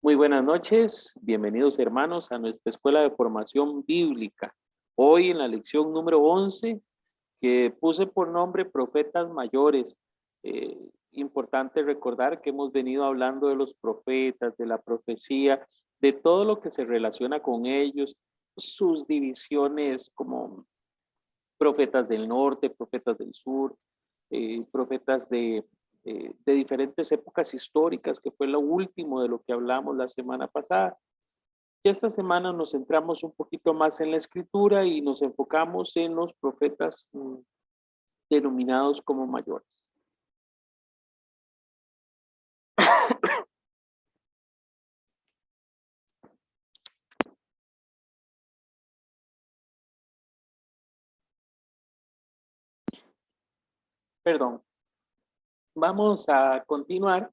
Muy buenas noches, bienvenidos hermanos a nuestra escuela de formación bíblica. Hoy en la lección número 11, que puse por nombre Profetas Mayores. Importante recordar que hemos venido hablando de los profetas, de la profecía, de todo lo que se relaciona con ellos, sus divisiones como profetas del norte, profetas del sur, profetas de diferentes épocas históricas, que fue lo último de lo que hablamos la semana pasada. Y esta semana nos centramos un poquito más en la escritura y nos enfocamos en los profetas denominados como mayores. Perdón. Vamos a continuar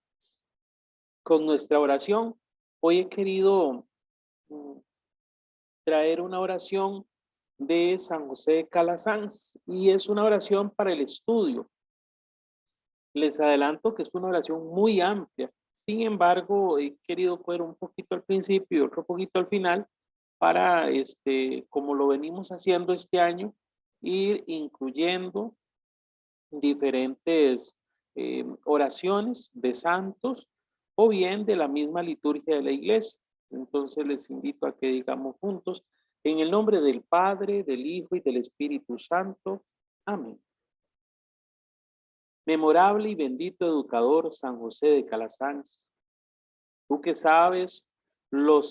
con nuestra oración. Hoy he querido traer una oración de San José de Calasanz y es una oración para el estudio. Les adelanto que es una oración muy amplia. Sin embargo, he querido coger un poquito al principio y otro poquito al final para, como lo venimos haciendo este año, ir incluyendo diferentes oraciones de santos o bien de la misma liturgia de la iglesia. Entonces les invito a que digamos juntos, en el nombre del Padre, del Hijo y del Espíritu Santo. Amén. Memorable y bendito educador San José de Calasanz, tú que sabes lo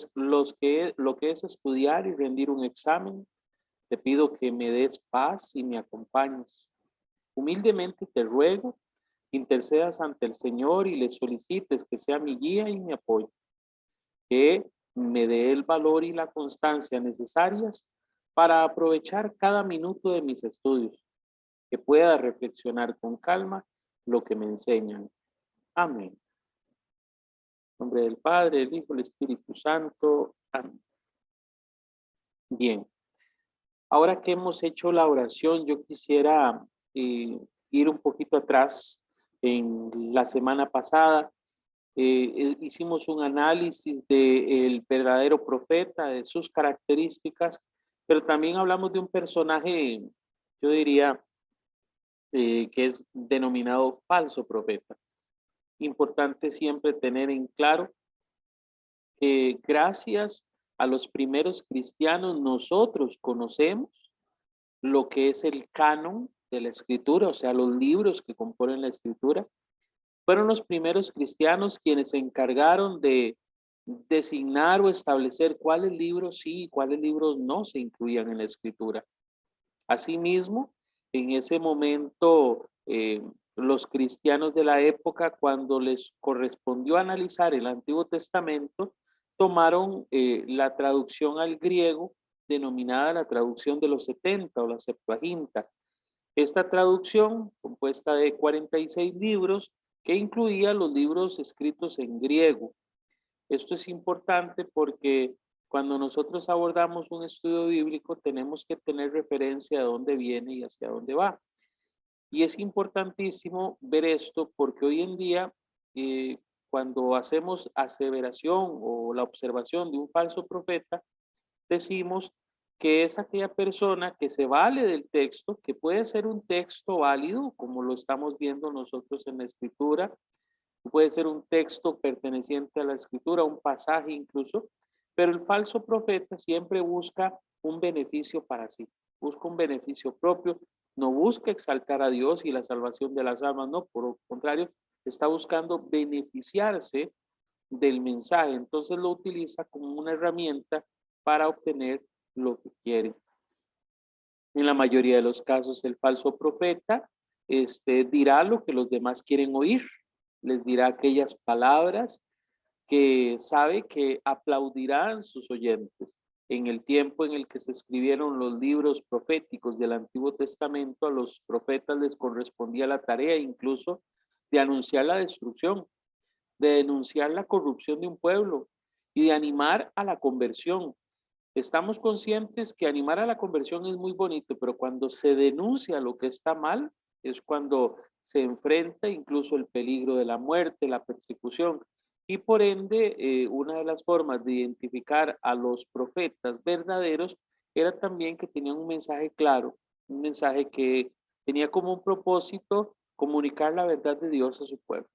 que es estudiar y rendir un examen, te pido que me des paz y me acompañes. Humildemente te ruego, intercedas ante el Señor y le solicites que sea mi guía y mi apoyo, que me dé el valor y la constancia necesarias para aprovechar cada minuto de mis estudios, que pueda reflexionar con calma lo que me enseñan. Amén. En nombre del Padre, del Hijo, del Espíritu Santo. Amén. Bien. Ahora que hemos hecho la oración, yo quisiera ir un poquito atrás. En la semana pasada hicimos un análisis del verdadero profeta, de sus características, pero también hablamos de un personaje, yo diría, que es denominado falso profeta. Importante siempre tener en claro que gracias a los primeros cristianos nosotros conocemos lo que es el canon de la escritura, o sea, los libros que componen la escritura. Fueron los primeros cristianos quienes se encargaron de designar o establecer cuáles libros sí y cuáles libros no se incluían en la escritura. Asimismo, en ese momento, los cristianos de la época, cuando les correspondió analizar el Antiguo Testamento, tomaron la traducción al griego, denominada la traducción de los 70 o la Septuaginta. Esta traducción, compuesta de 46 libros, que incluía los libros escritos en griego. Esto es importante porque cuando nosotros abordamos un estudio bíblico tenemos que tener referencia a dónde viene y hacia dónde va. Y es importantísimo ver esto porque hoy en día, cuando hacemos aseveración o la observación de un falso profeta, decimos que es aquella persona que se vale del texto, que puede ser un texto válido, como lo estamos viendo nosotros en la escritura, puede ser un texto perteneciente a la escritura, un pasaje incluso, pero el falso profeta siempre busca un beneficio para sí, busca un beneficio propio, no busca exaltar a Dios y la salvación de las almas, no, por el contrario, está buscando beneficiarse del mensaje, entonces lo utiliza como una herramienta para obtener lo que quiere. En la mayoría de los casos, el falso profeta dirá lo que los demás quieren oír, les dirá aquellas palabras que sabe que aplaudirán sus oyentes. En el tiempo en el que se escribieron los libros proféticos del Antiguo Testamento, a los profetas les correspondía la tarea incluso de anunciar la destrucción, de denunciar la corrupción de un pueblo y de animar a la conversión. Estamos conscientes que animar a la conversión es muy bonito, pero cuando se denuncia lo que está mal, es cuando se enfrenta incluso el peligro de la muerte, la persecución. Y por ende, una de las formas de identificar a los profetas verdaderos era también que tenían un mensaje claro, un mensaje que tenía como un propósito comunicar la verdad de Dios a su pueblo.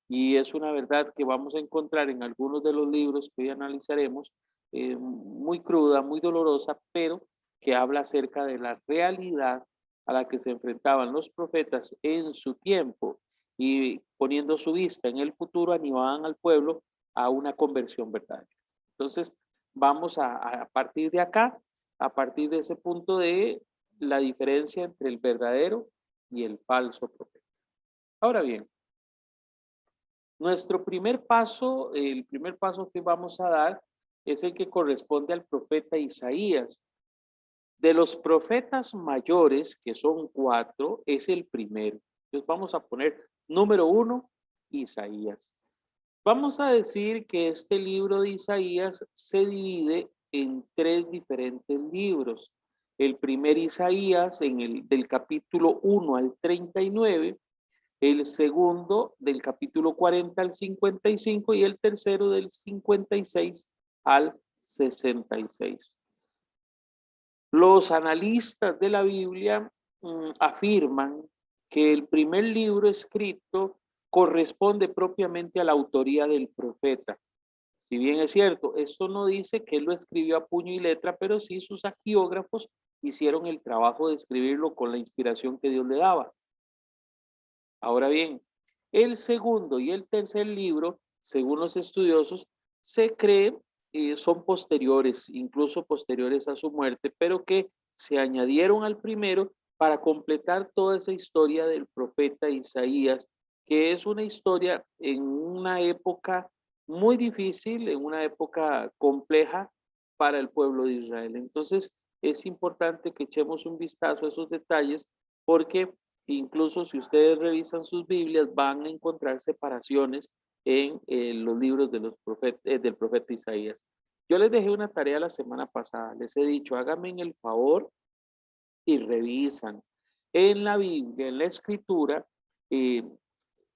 Y es una verdad que vamos a encontrar en algunos de los libros que hoy analizaremos, muy cruda, muy dolorosa, pero que habla acerca de la realidad a la que se enfrentaban los profetas en su tiempo y poniendo su vista en el futuro animaban al pueblo a una conversión verdadera. Entonces, vamos a partir de acá, a partir de ese punto de la diferencia entre el verdadero y el falso profeta. Ahora bien, nuestro primer paso, el primer paso que vamos a dar es el que corresponde al profeta Isaías. De los profetas mayores, que son 4, es el primero. Entonces vamos a poner número 1, Isaías. Vamos a decir que este libro de Isaías se divide en 3 diferentes libros. El primer Isaías, del capítulo 1 al 39, el segundo del capítulo 40 al 55 y el tercero del 56 al 66. Los analistas de la Biblia afirman que el primer libro escrito corresponde propiamente a la autoría del profeta. Si bien es cierto, esto no dice que él lo escribió a puño y letra, pero sí sus agiógrafos hicieron el trabajo de escribirlo con la inspiración que Dios le daba. Ahora bien, el segundo y el tercer libro, según los estudiosos, se cree son posteriores, incluso posteriores a su muerte, pero que se añadieron al primero para completar toda esa historia del profeta Isaías, que es una historia en una época muy difícil, en una época compleja para el pueblo de Israel. Entonces, es importante que echemos un vistazo a esos detalles porque incluso si ustedes revisan sus Biblias, van a encontrar separaciones en los libros de del profeta Isaías. Yo les dejé una tarea la semana pasada. Les he dicho, háganme el favor y revisan en la Biblia, en la escritura, eh,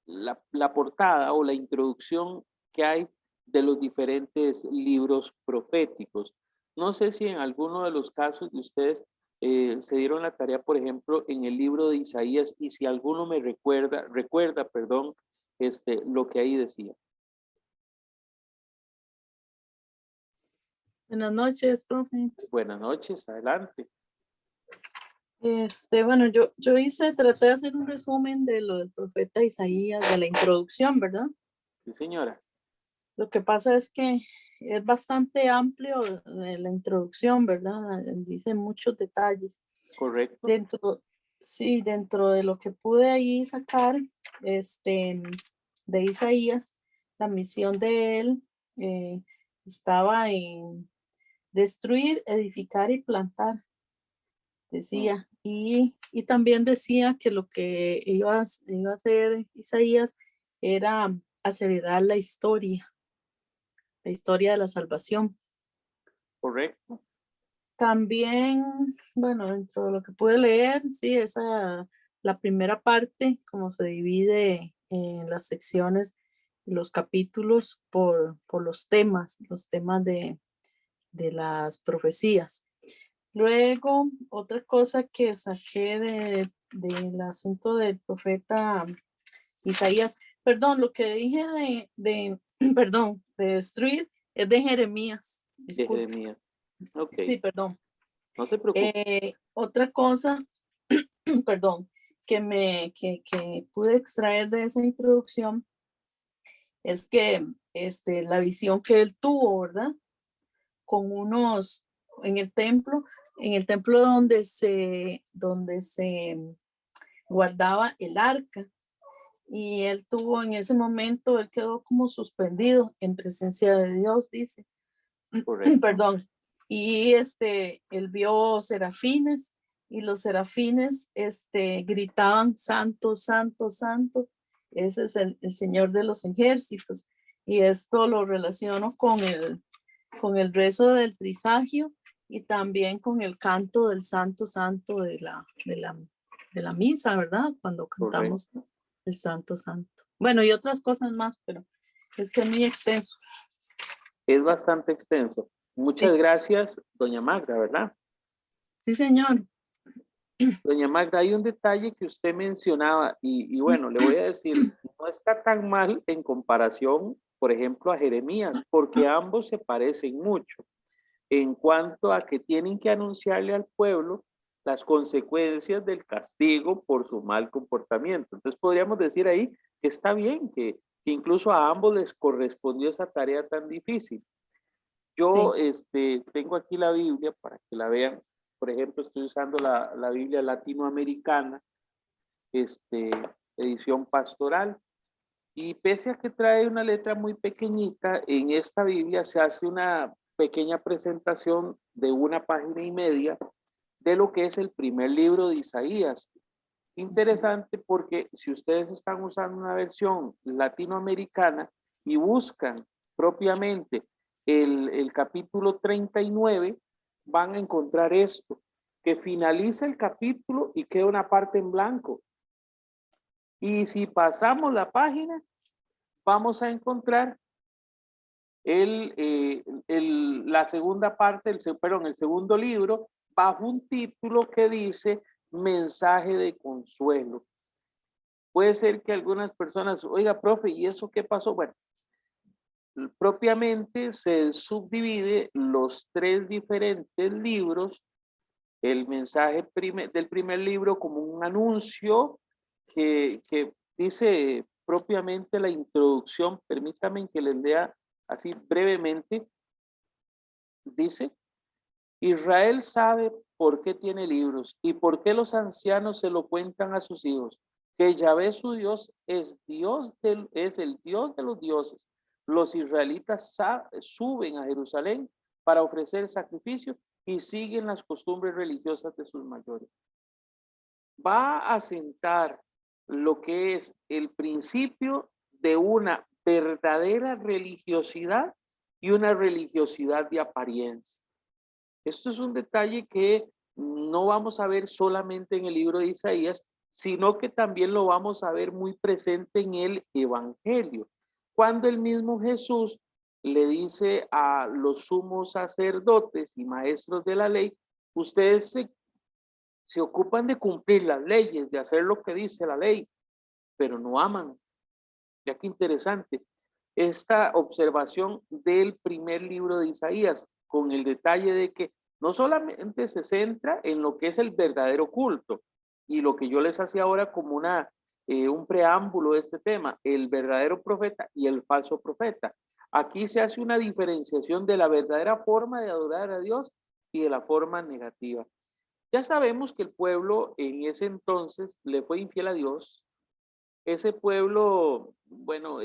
la portada o la introducción que hay de los diferentes libros proféticos. No sé si en alguno de los casos de ustedes se dieron la tarea, por ejemplo, en el libro de Isaías, y si alguno me recuerda, perdón, lo que ahí decía. Buenas noches, profe. Buenas noches, adelante. Bueno, traté de hacer un resumen de lo del profeta Isaías, de la introducción, ¿verdad? Sí, señora. Lo que pasa es que es bastante amplio la introducción, ¿verdad? Dice muchos detalles. Correcto. Dentro de lo que pude ahí sacar, de Isaías, la misión de él estaba en destruir, edificar y plantar, decía. Y también decía que lo que iba a hacer Isaías era acelerar la historia de la salvación. Correcto. También, bueno, dentro de lo que pude leer, sí, la primera parte, como se divide en las secciones, los capítulos por los temas de las profecías. Luego, otra cosa que saqué del asunto del profeta Isaías, perdón, lo que dije perdón, de destruir es de Jeremías. De Jeremías. Ok. Sí, perdón. No se preocupe. Otra cosa, perdón, que pude extraer de esa introducción es que la visión que él tuvo, ¿verdad? Con unos, en el templo donde se guardaba el arca. Y él tuvo en ese momento, él quedó como suspendido en presencia de Dios, dice. Correcto. Perdón. Y él vio serafines y los serafines gritaban, santo, santo, santo. Ese es el Señor de los ejércitos. Y esto lo relaciono con el rezo del trisagio y también con el canto del santo, santo de la misa, ¿verdad? Cuando cantamos Correcto. el santo, santo. Bueno, y otras cosas más, pero Es que es muy extenso. Es bastante extenso. Muchas Sí, gracias, doña Magda, ¿verdad? sí, señor. Doña Magda, hay un detalle que usted mencionaba y bueno, le voy a decir, no está tan mal en comparación, por ejemplo, a Jeremías, porque ambos se parecen mucho en cuanto a que tienen que anunciarle al pueblo las consecuencias del castigo por su mal comportamiento. Entonces podríamos decir ahí que está bien, que incluso a ambos les correspondió esa tarea tan difícil. Yo Sí, tengo aquí la Biblia para que la vean. Por ejemplo, estoy usando la Biblia latinoamericana, este, edición pastoral. Y pese a que trae una letra muy pequeñita, en esta Biblia se hace una pequeña presentación de 1,5 páginas de lo que es el primer libro de Isaías. Interesante porque si ustedes están usando una versión latinoamericana y buscan propiamente el capítulo 39, van a encontrar esto, que finaliza el capítulo y queda una parte en blanco. Y si pasamos la página, vamos a encontrar la segunda parte, el segundo libro, bajo un título que dice Mensaje de Consuelo. Puede ser que algunas personas, oiga, profe, ¿y eso qué pasó? Bueno, propiamente se subdivide los 3 diferentes libros, el mensaje del primer libro como un anuncio que dice propiamente la introducción, permítanme que les lea así brevemente, dice, Israel sabe por qué tiene libros y por qué los ancianos se lo cuentan a sus hijos, que Yahvé su Dios es el Dios de los dioses. Los israelitas suben a Jerusalén para ofrecer sacrificios y siguen las costumbres religiosas de sus mayores. Va a sentar lo que es el principio de una verdadera religiosidad y una religiosidad de apariencia. Esto es un detalle que no vamos a ver solamente en el libro de Isaías, sino que también lo vamos a ver muy presente en el Evangelio. Cuando el mismo Jesús le dice a los sumos sacerdotes y maestros de la ley, ustedes se ocupan de cumplir las leyes, de hacer lo que dice la ley, pero no aman. Ya que interesante esta observación del primer libro de Isaías, con el detalle de que no solamente se centra en lo que es el verdadero culto, y lo que yo les hacía ahora como un preámbulo de este tema, el verdadero profeta y el falso profeta. Aquí se hace una diferenciación de la verdadera forma de adorar a Dios y de la forma negativa. Ya sabemos que el pueblo en ese entonces le fue infiel a Dios. Ese pueblo, bueno,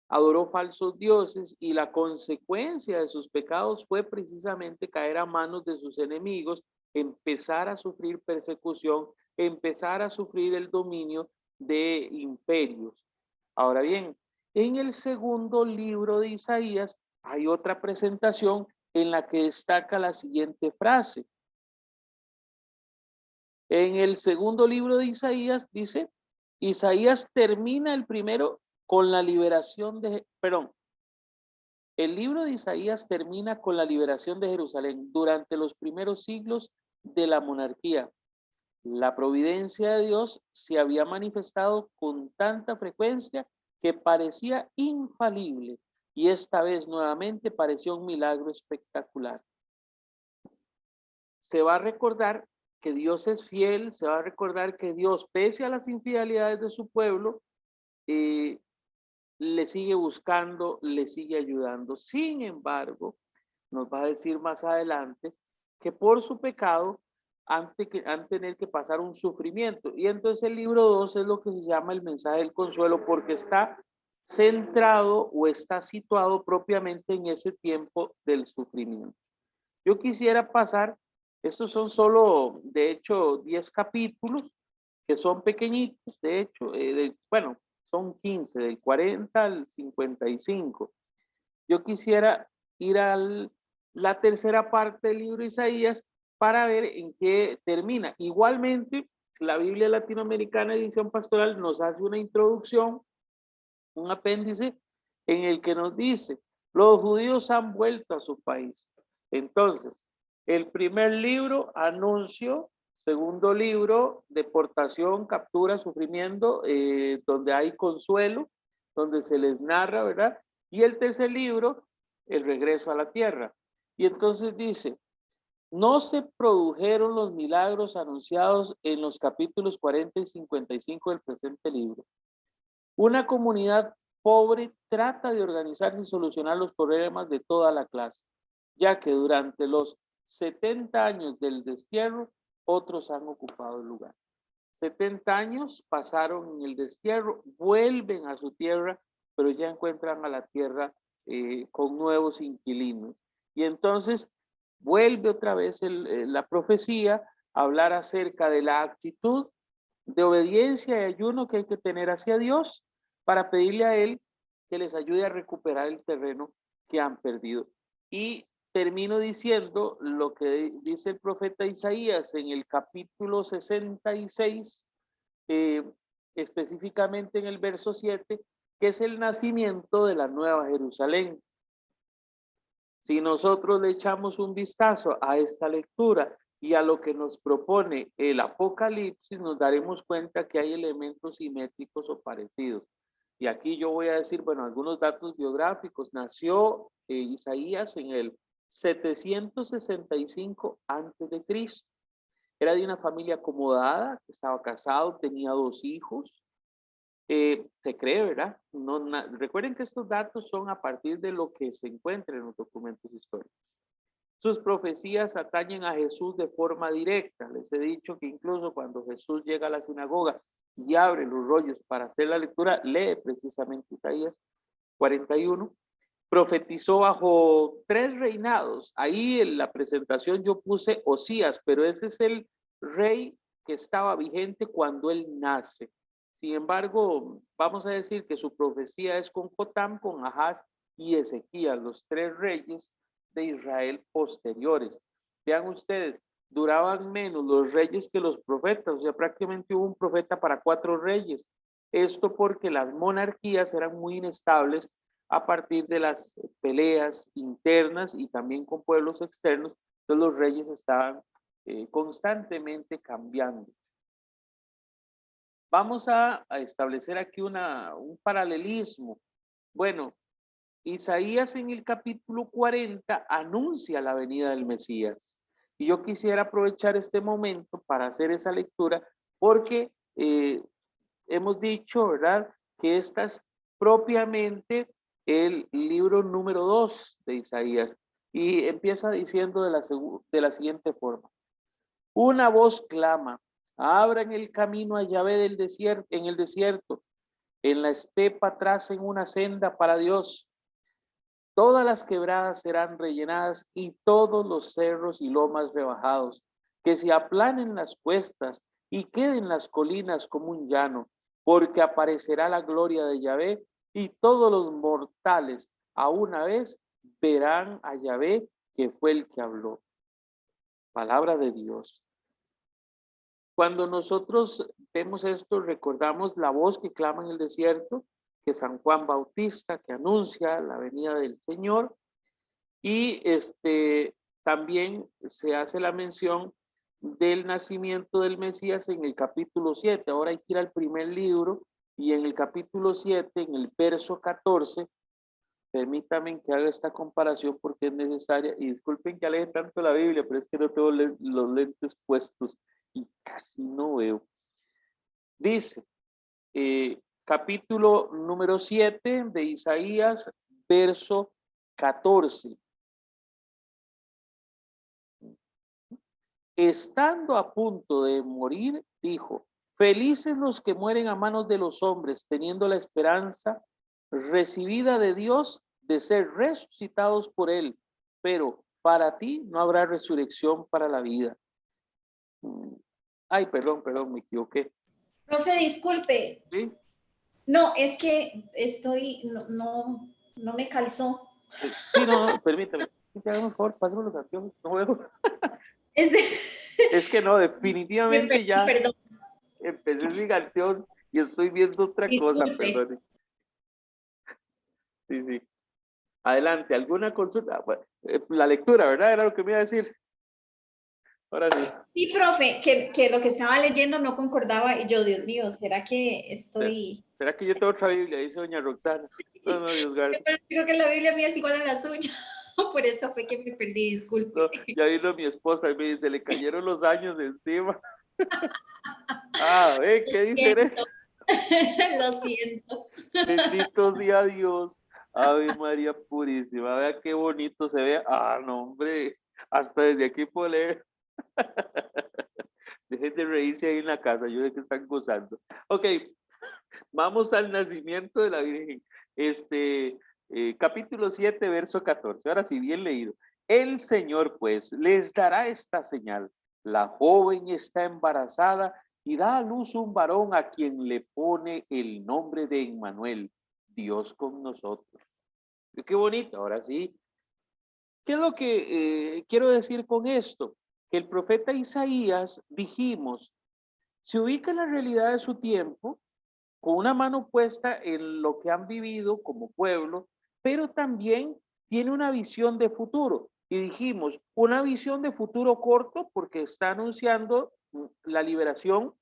adoró falsos dioses y la consecuencia de sus pecados fue precisamente caer a manos de sus enemigos, empezar a sufrir persecución, empezar a sufrir el dominio de imperios. Ahora bien, en el segundo libro de Isaías hay otra presentación en la que destaca la siguiente frase. En el segundo libro de Isaías dice, Isaías termina el primero con la liberación el libro de Isaías termina con la liberación de Jerusalén durante los primeros siglos de la monarquía. La providencia de Dios se había manifestado con tanta frecuencia que parecía infalible y esta vez nuevamente parecía un milagro espectacular. Se va a recordar que Dios es fiel, se va a recordar que Dios, pese a las infidelidades de su pueblo, le sigue buscando, le sigue ayudando. Sin embargo, nos va a decir más adelante que por su pecado han tener que pasar un sufrimiento. Y entonces el libro 2 es lo que se llama el mensaje del consuelo, porque está centrado o está situado propiamente en ese tiempo del sufrimiento. Yo quisiera pasar, estos son solo, de hecho, 10 capítulos, que son pequeñitos, de hecho, bueno, son 15, del 40 al 55. Yo quisiera ir a la tercera parte del libro de Isaías para ver en qué termina. Igualmente, la Biblia Latinoamericana edición pastoral nos hace una introducción, un apéndice en el que nos dice, los judíos han vuelto a su país. Entonces, el primer libro, anuncio. Segundo libro, deportación, captura, sufrimiento, donde hay consuelo, donde se les narra, ¿verdad? Y el tercer libro, el regreso a la tierra. Y entonces dice, no se produjeron los milagros anunciados en los capítulos 40 y 55 del presente libro. Una comunidad pobre trata de organizarse y solucionar los problemas de toda la clase, ya que durante los 70 años del destierro, otros han ocupado el lugar. 70 años pasaron en el destierro, vuelven a su tierra, pero ya encuentran a la tierra con nuevos inquilinos. Y entonces vuelve otra vez la profecía a hablar acerca de la actitud de obediencia y ayuno que hay que tener hacia Dios para pedirle a Él que les ayude a recuperar el terreno que han perdido. Y termino diciendo lo que dice el profeta Isaías en el capítulo 66, específicamente en el verso 7, que es el nacimiento de la nueva Jerusalén. Si nosotros le echamos un vistazo a esta lectura y a lo que nos propone el Apocalipsis, nos daremos cuenta que hay elementos simétricos o parecidos. Y aquí yo voy a decir, bueno, algunos datos biográficos. Nació Isaías en el 765 antes de Cristo. Era de una familia acomodada, estaba casado, tenía 2 hijos. Se cree, ¿verdad? Recuerden que estos datos son a partir de lo que se encuentra en los documentos históricos. Sus profecías atañen a Jesús de forma directa. Les he dicho que incluso cuando Jesús llega a la sinagoga y abre los rollos para hacer la lectura, lee precisamente Isaías 41. Profetizó bajo 3 reinados. Ahí en la presentación yo puse Osías, pero ese es el rey que estaba vigente cuando él nace. Sin embargo, vamos a decir que su profecía es con Jotam, con Ahaz y Ezequías, los 3 reyes de Israel posteriores. Vean ustedes, duraban menos los reyes que los profetas, o sea, prácticamente hubo un profeta para 4 reyes. Esto porque las monarquías eran muy inestables a partir de las peleas internas y también con pueblos externos, entonces los reyes estaban constantemente cambiando. Vamos a establecer aquí un paralelismo. Bueno, Isaías en el capítulo 40 anuncia la venida del Mesías. Y yo quisiera aprovechar este momento para hacer esa lectura porque hemos dicho, ¿verdad?, que esta es propiamente el libro número 2 de Isaías. Y empieza diciendo de la siguiente forma. Una voz clama, abran el camino a Yahvé del desierto, en el desierto, en la estepa tracen una senda para Dios. Todas las quebradas serán rellenadas y todos los cerros y lomas rebajados, que se aplanen las cuestas y queden las colinas como un llano, porque aparecerá la gloria de Yahvé y todos los mortales a una vez verán a Yahvé, que fue el que habló. Palabra de Dios. Cuando nosotros vemos esto, recordamos la voz que clama en el desierto, que San Juan Bautista, que anuncia la venida del Señor, y también se hace la mención del nacimiento del Mesías en el capítulo 7. Ahora hay que ir al primer libro, y en el capítulo 7, en el verso 14, permítanme que haga esta comparación porque es necesaria, y disculpen que aleje tanto la Biblia, pero es que no tengo los lentes puestos y casi no veo. Dice, capítulo número 7 de Isaías, verso 14. Estando a punto de morir, dijo, felices los que mueren a manos de los hombres, teniendo la esperanza recibida de Dios de ser resucitados por él, pero para ti no habrá resurrección para la vida. Ay, perdón, me equivoqué. Profe, disculpe. ¿Sí? No, es que no me calzó. Sí, no, permítame. Te hago un favor, pásame los archivos. No veo. Es que no, definitivamente ya Perdón. empecé mi canción y estoy viendo otra cosa, Disculpe. perdón. Sí, sí. Adelante, ¿alguna consulta? Bueno, la lectura, ¿verdad? Era lo que me iba a decir. Ahora sí. Sí, profe, que lo que estaba leyendo no concordaba y yo, Dios mío, ¿será que estoy...? ¿Será que yo tengo otra Biblia? Dice doña Roxana. No, no, Dios guarde. Yo creo que la Biblia mía es igual a la suya, por eso fue que me perdí, disculpe. No, ya vino mi esposa y me dice, le cayeron los años encima. Ah, qué diferente. Siento. Lo siento. Bendito sea Dios. Ave María Purísima. Vea qué bonito se ve. Ah, no, hombre. Hasta desde aquí puedo leer. Dejen de reírse ahí en la casa. Yo sé que están gozando. Ok, vamos al nacimiento de la Virgen. Capítulo 7, verso 14. Ahora sí, bien leído. El Señor, pues, les dará esta señal. La joven está embarazada y da a luz un varón a quien le pone el nombre de Emmanuel, Dios con nosotros. Qué bonito, ahora sí. ¿Qué es lo que quiero decir con esto? Que el profeta Isaías, dijimos, se ubica en la realidad de su tiempo, con una mano puesta en lo que han vivido como pueblo, pero también tiene una visión de futuro. Y dijimos, una visión de futuro corto porque está anunciando la liberación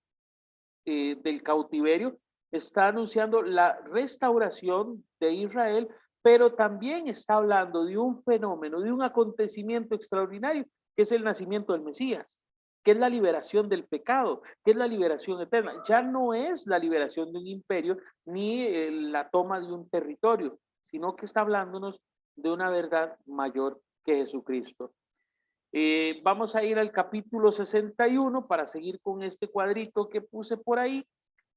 del cautiverio, está anunciando la restauración de Israel, pero también está hablando de un fenómeno, de un acontecimiento extraordinario, que es el nacimiento del Mesías, que es la liberación del pecado, que es la liberación eterna. Ya no es la liberación de un imperio ni la toma de un territorio, sino que está hablándonos de una verdad mayor que Jesucristo. Vamos a ir al capítulo 61 para seguir con este cuadrito que puse por ahí,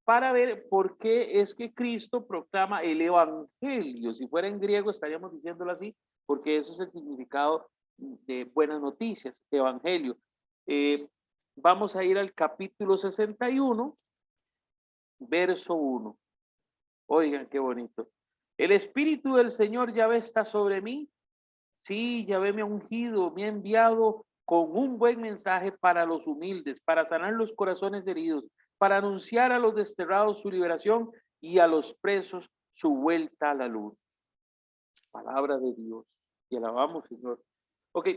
para ver por qué es que Cristo proclama el evangelio. Si fuera en griego estaríamos diciéndolo así, porque ese es el significado de buenas noticias, evangelio. Vamos a ir al capítulo 61, verso 1. Oigan, qué bonito. El Espíritu del Señor Yahvé está sobre mí. Sí, Yahvé me ha ungido, me ha enviado con un buen mensaje para los humildes, para sanar los corazones heridos, para anunciar a los desterrados su liberación y a los presos su vuelta a la luz. Palabra de Dios. Y alabamos, Señor. Ok,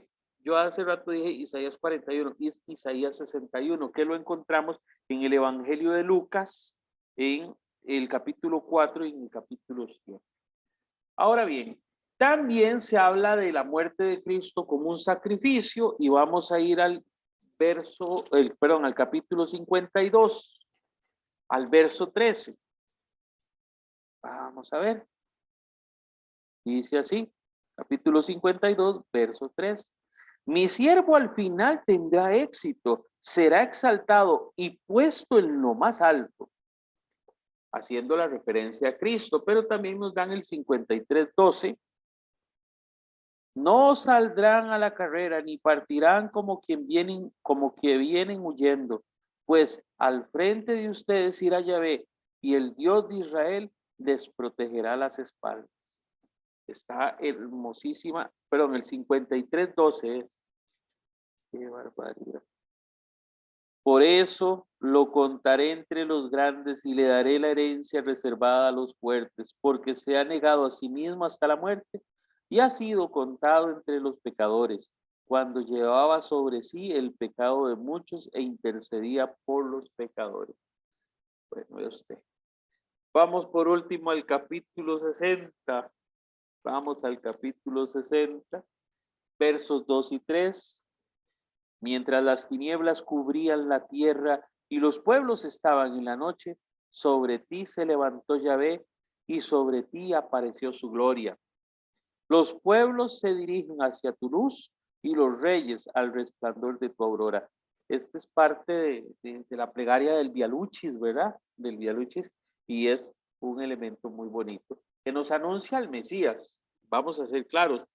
yo hace rato dije Isaías 41 y es Isaías 61, que lo encontramos en el Evangelio de Lucas, en el capítulo 4 y en el capítulo 7. Ahora bien, también se habla de la muerte de Cristo como un sacrificio y vamos a ir al al capítulo 52, al verso 13. Vamos a ver. Dice así, capítulo 52, verso 3. Mi siervo al final tendrá éxito, será exaltado y puesto en lo más alto, haciendo la referencia a Cristo, pero también nos dan el 53:12. No saldrán a la carrera ni partirán como que vienen huyendo, pues al frente de ustedes irá Yahvé y el Dios de Israel les protegerá las espaldas. Está hermosísima, perdón, el 53:12 es. Qué barbaridad. Por eso lo contaré entre los grandes y le daré la herencia reservada a los fuertes, porque se ha negado a sí mismo hasta la muerte y ha sido contado entre los pecadores, cuando llevaba sobre sí el pecado de muchos e intercedía por los pecadores. Bueno, ya usted. Vamos por último al capítulo 60. Vamos al capítulo 60, versos 2 y 3. Mientras las tinieblas cubrían la tierra y los pueblos estaban en la noche, sobre ti se levantó Yahvé y sobre ti apareció su gloria. Los pueblos se dirigen hacia tu luz y los reyes al resplandor de tu aurora. Esta es parte de la plegaria del Via Lucis, ¿verdad? Del Via Lucis, y es un elemento muy bonito que nos anuncia al Mesías. Vamos a ser claros.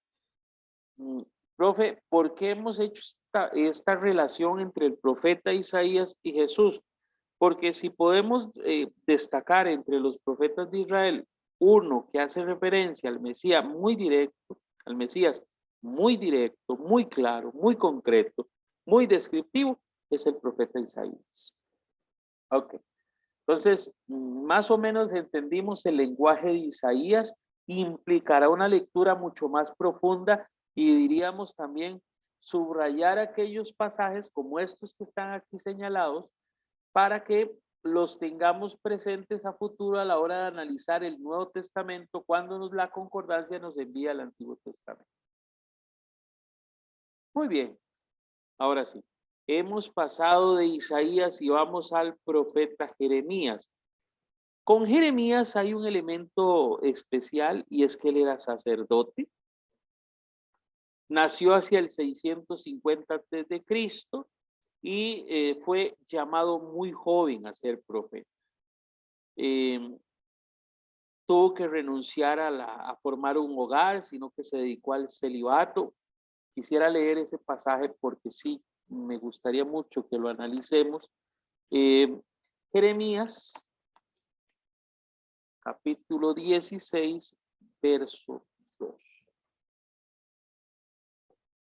Profe, ¿por qué hemos hecho esta relación entre el profeta Isaías y Jesús? Porque si podemos destacar entre los profetas de Israel uno que hace referencia al Mesías muy directo, muy claro, muy concreto, muy descriptivo, es el profeta Isaías. Ok, entonces más o menos entendimos el lenguaje de Isaías implicará una lectura mucho más profunda y diríamos también subrayar aquellos pasajes como estos que están aquí señalados para que los tengamos presentes a futuro a la hora de analizar el Nuevo Testamento cuando la concordancia nos envía el Antiguo Testamento. Muy bien, ahora sí, hemos pasado de Isaías y vamos al profeta Jeremías. Con Jeremías hay un elemento especial y es que él era sacerdote. Nació hacia el 650 a.C. y fue llamado muy joven a ser profeta. Tuvo que renunciar a formar un hogar, sino que se dedicó al celibato. Quisiera leer ese pasaje porque sí, me gustaría mucho que lo analicemos. Jeremías, capítulo 16, verso 2.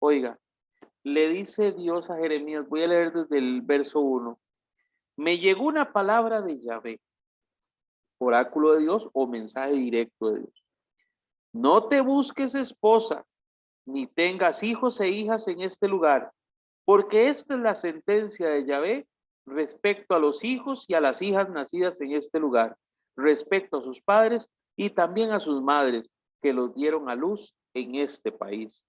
Oiga, le dice Dios a Jeremías, voy a leer desde el verso 1. Me llegó una palabra de Yahvé, oráculo de Dios o mensaje directo de Dios. No te busques esposa, ni tengas hijos e hijas en este lugar, porque esta es la sentencia de Yahvé respecto a los hijos y a las hijas nacidas en este lugar, respecto a sus padres y también a sus madres que los dieron a luz en este país.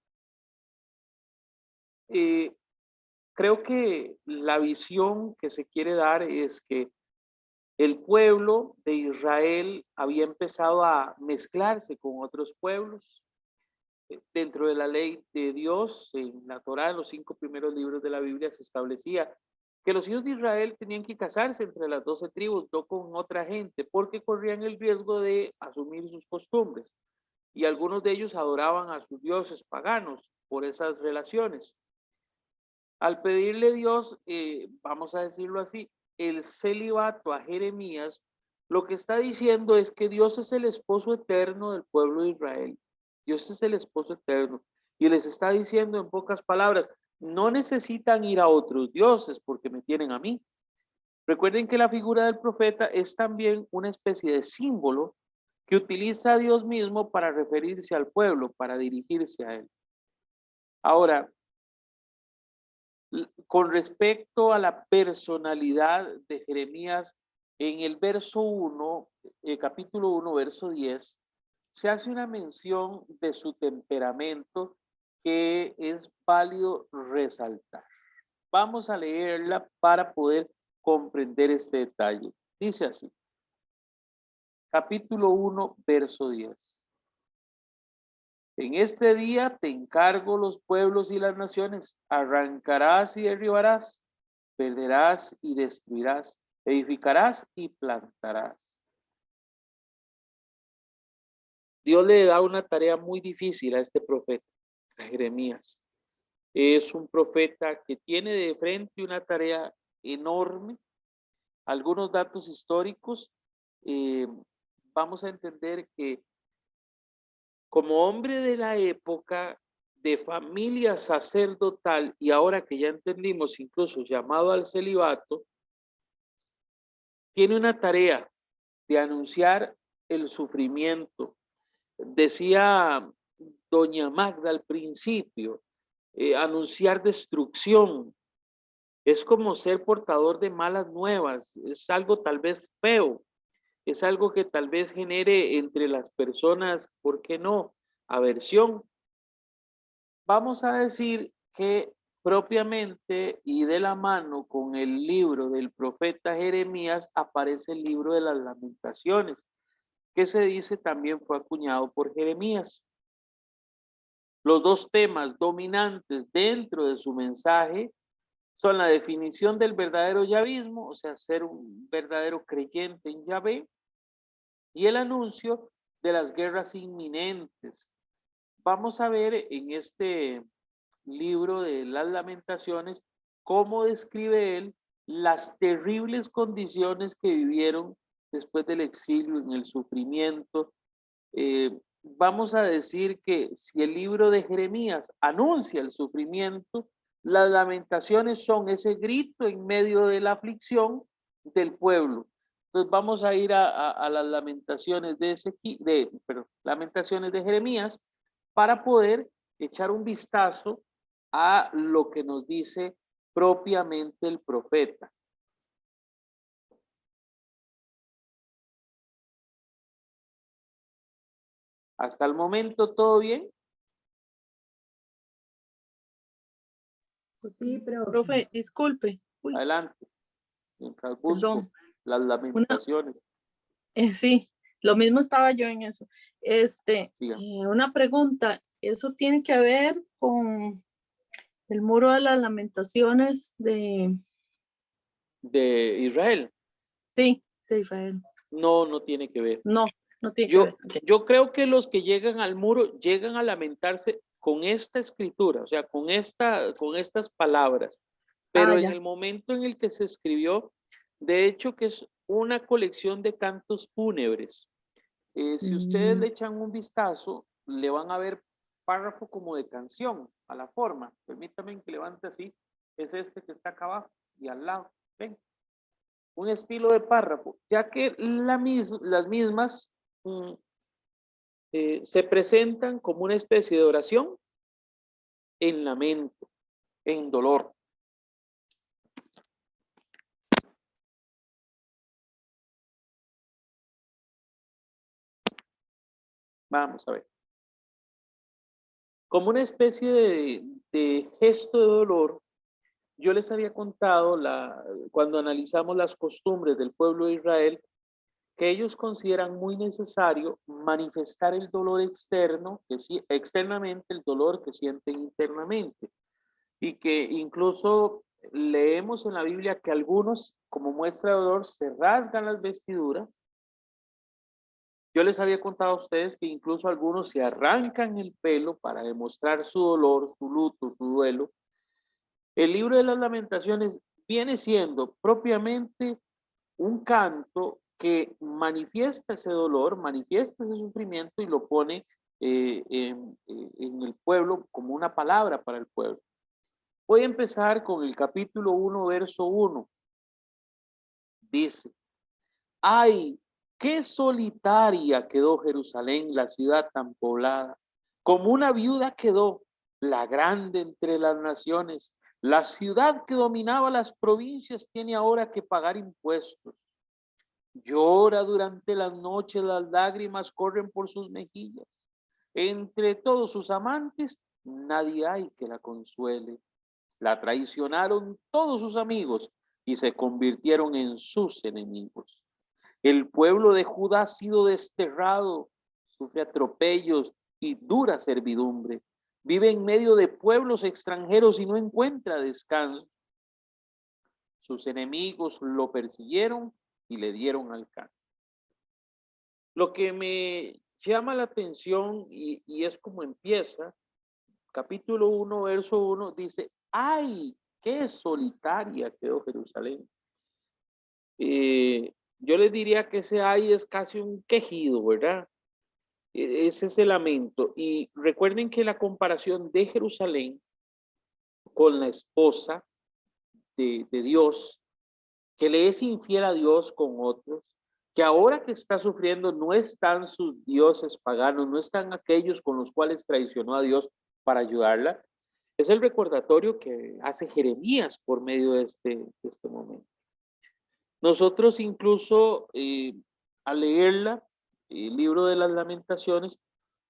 Creo que la visión que se quiere dar es que el pueblo de Israel había empezado a mezclarse con otros pueblos. Dentro de la ley de Dios, en la Torá, en los 5 primeros libros de la Biblia, se establecía que los hijos de Israel tenían que casarse entre las 12 tribus, no con otra gente, porque corrían el riesgo de asumir sus costumbres. Y algunos de ellos adoraban a sus dioses paganos por esas relaciones. Al pedirle Dios, vamos a decirlo así, el celibato a Jeremías, lo que está diciendo es que Dios es el esposo eterno del pueblo de Israel. Dios es el esposo eterno. Y les está diciendo en pocas palabras, no necesitan ir a otros dioses porque me tienen a mí. Recuerden que la figura del profeta es también una especie de símbolo que utiliza a Dios mismo para referirse al pueblo, para dirigirse a él. Ahora, con respecto a la personalidad de Jeremías, en el verso 1, capítulo 1, verso 10, se hace una mención de su temperamento que es válido resaltar. Vamos a leerla para poder comprender este detalle. Dice así, capítulo 1, verso 10. En este día te encargo los pueblos y las naciones, arrancarás y derribarás, perderás y destruirás, edificarás y plantarás. Dios le da una tarea muy difícil a este profeta, a Jeremías. Es un profeta que tiene de frente una tarea enorme. Algunos datos históricos, vamos a entender que como hombre de la época, de familia sacerdotal, y ahora que ya entendimos incluso llamado al celibato, tiene una tarea de anunciar el sufrimiento. Decía doña Magda al principio, anunciar destrucción. Es como ser portador de malas nuevas, es algo tal vez feo. Es algo que tal vez genere entre las personas, ¿por qué no?, aversión. Vamos a decir que propiamente y de la mano con el libro del profeta Jeremías aparece el libro de las Lamentaciones, que se dice también fue acuñado por Jeremías. Los dos temas dominantes dentro de su mensaje son la definición del verdadero yavismo, o sea, ser un verdadero creyente en Yahvé, y el anuncio de las guerras inminentes. Vamos a ver en este libro de las Lamentaciones cómo describe él las terribles condiciones que vivieron después del exilio, en el sufrimiento. Vamos a decir que si el libro de Jeremías anuncia el sufrimiento, las Lamentaciones son ese grito en medio de la aflicción del pueblo. Entonces vamos a ir a las lamentaciones lamentaciones de Jeremías para poder echar un vistazo a lo que nos dice propiamente el profeta. Hasta el momento, ¿todo bien? Sí, pero Profe, disculpe. Uy, Adelante. Mientras busco perdón. las lamentaciones. Sí, lo mismo estaba yo en eso. Diga. Una pregunta, ¿eso tiene que ver con el muro de las lamentaciones De Israel. sí, de Israel? No, no tiene que ver. No, no tiene que ver. Ok. Yo creo que los que llegan al muro llegan a lamentarse con esta escritura, o sea, con estas palabras. Pero en Ya. el momento en el que se escribió, de hecho que es una colección de cantos fúnebres. Si ustedes le echan un vistazo, le van a ver párrafo como de canción a la forma. Permítanme que levante así. Es este que está acá abajo y al lado. Ven. Un estilo de párrafo, ya que las mismas se presentan como una especie de oración en lamento, en dolor. Vamos a ver. Como una especie de gesto de dolor, yo les había contado cuando analizamos las costumbres del pueblo de Israel, que ellos consideran muy necesario manifestar el dolor externo, externamente el dolor que sienten internamente. Y que incluso leemos en la Biblia que algunos, como muestra de dolor, se rasgan las vestiduras. Yo les había contado a ustedes que incluso algunos se arrancan el pelo para demostrar su dolor, su luto, su duelo. El libro de las lamentaciones viene siendo propiamente un canto que manifiesta ese dolor, manifiesta ese sufrimiento y lo pone en el pueblo como una palabra para el pueblo. Voy a empezar con el capítulo 1, verso 1. Dice, ay, qué solitaria quedó Jerusalén, la ciudad tan poblada. Como una viuda quedó, la grande entre las naciones. La ciudad que dominaba las provincias tiene ahora que pagar impuestos. Llora durante las noches, las lágrimas corren por sus mejillas. Entre todos sus amantes, nadie hay que la consuele. La traicionaron todos sus amigos y se convirtieron en sus enemigos. El pueblo de Judá ha sido desterrado, sufre atropellos y dura servidumbre. Vive en medio de pueblos extranjeros y no encuentra descanso. Sus enemigos lo persiguieron y le dieron alcance. Lo que me llama la atención y es como empieza, capítulo 1, verso 1, dice, ¡ay, qué solitaria quedó Jerusalén! Yo les diría que ese ay es casi un quejido, ¿verdad? Ese es el lamento. Y recuerden que la comparación de Jerusalén con la esposa de Dios, que le es infiel a Dios con otros, que ahora que está sufriendo no están sus dioses paganos, no están aquellos con los cuales traicionó a Dios para ayudarla. Es el recordatorio que hace Jeremías por medio de este momento. Nosotros incluso al leerla, el libro de las lamentaciones,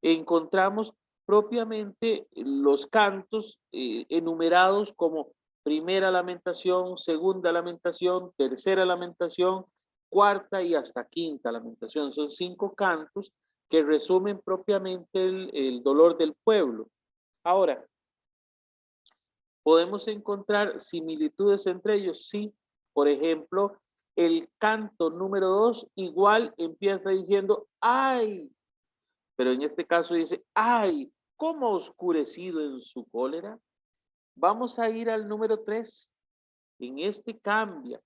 encontramos propiamente los cantos enumerados como primera lamentación, segunda lamentación, tercera lamentación, cuarta y hasta quinta lamentación. Son 5 cantos que resumen propiamente el dolor del pueblo. Ahora, ¿podemos encontrar similitudes entre ellos? Sí. Por ejemplo, el canto número 2 igual empieza diciendo, ¡ay! Pero en este caso dice, ¡ay! ¿Cómo ha oscurecido en su cólera? Vamos a ir al número 3. En este cambia.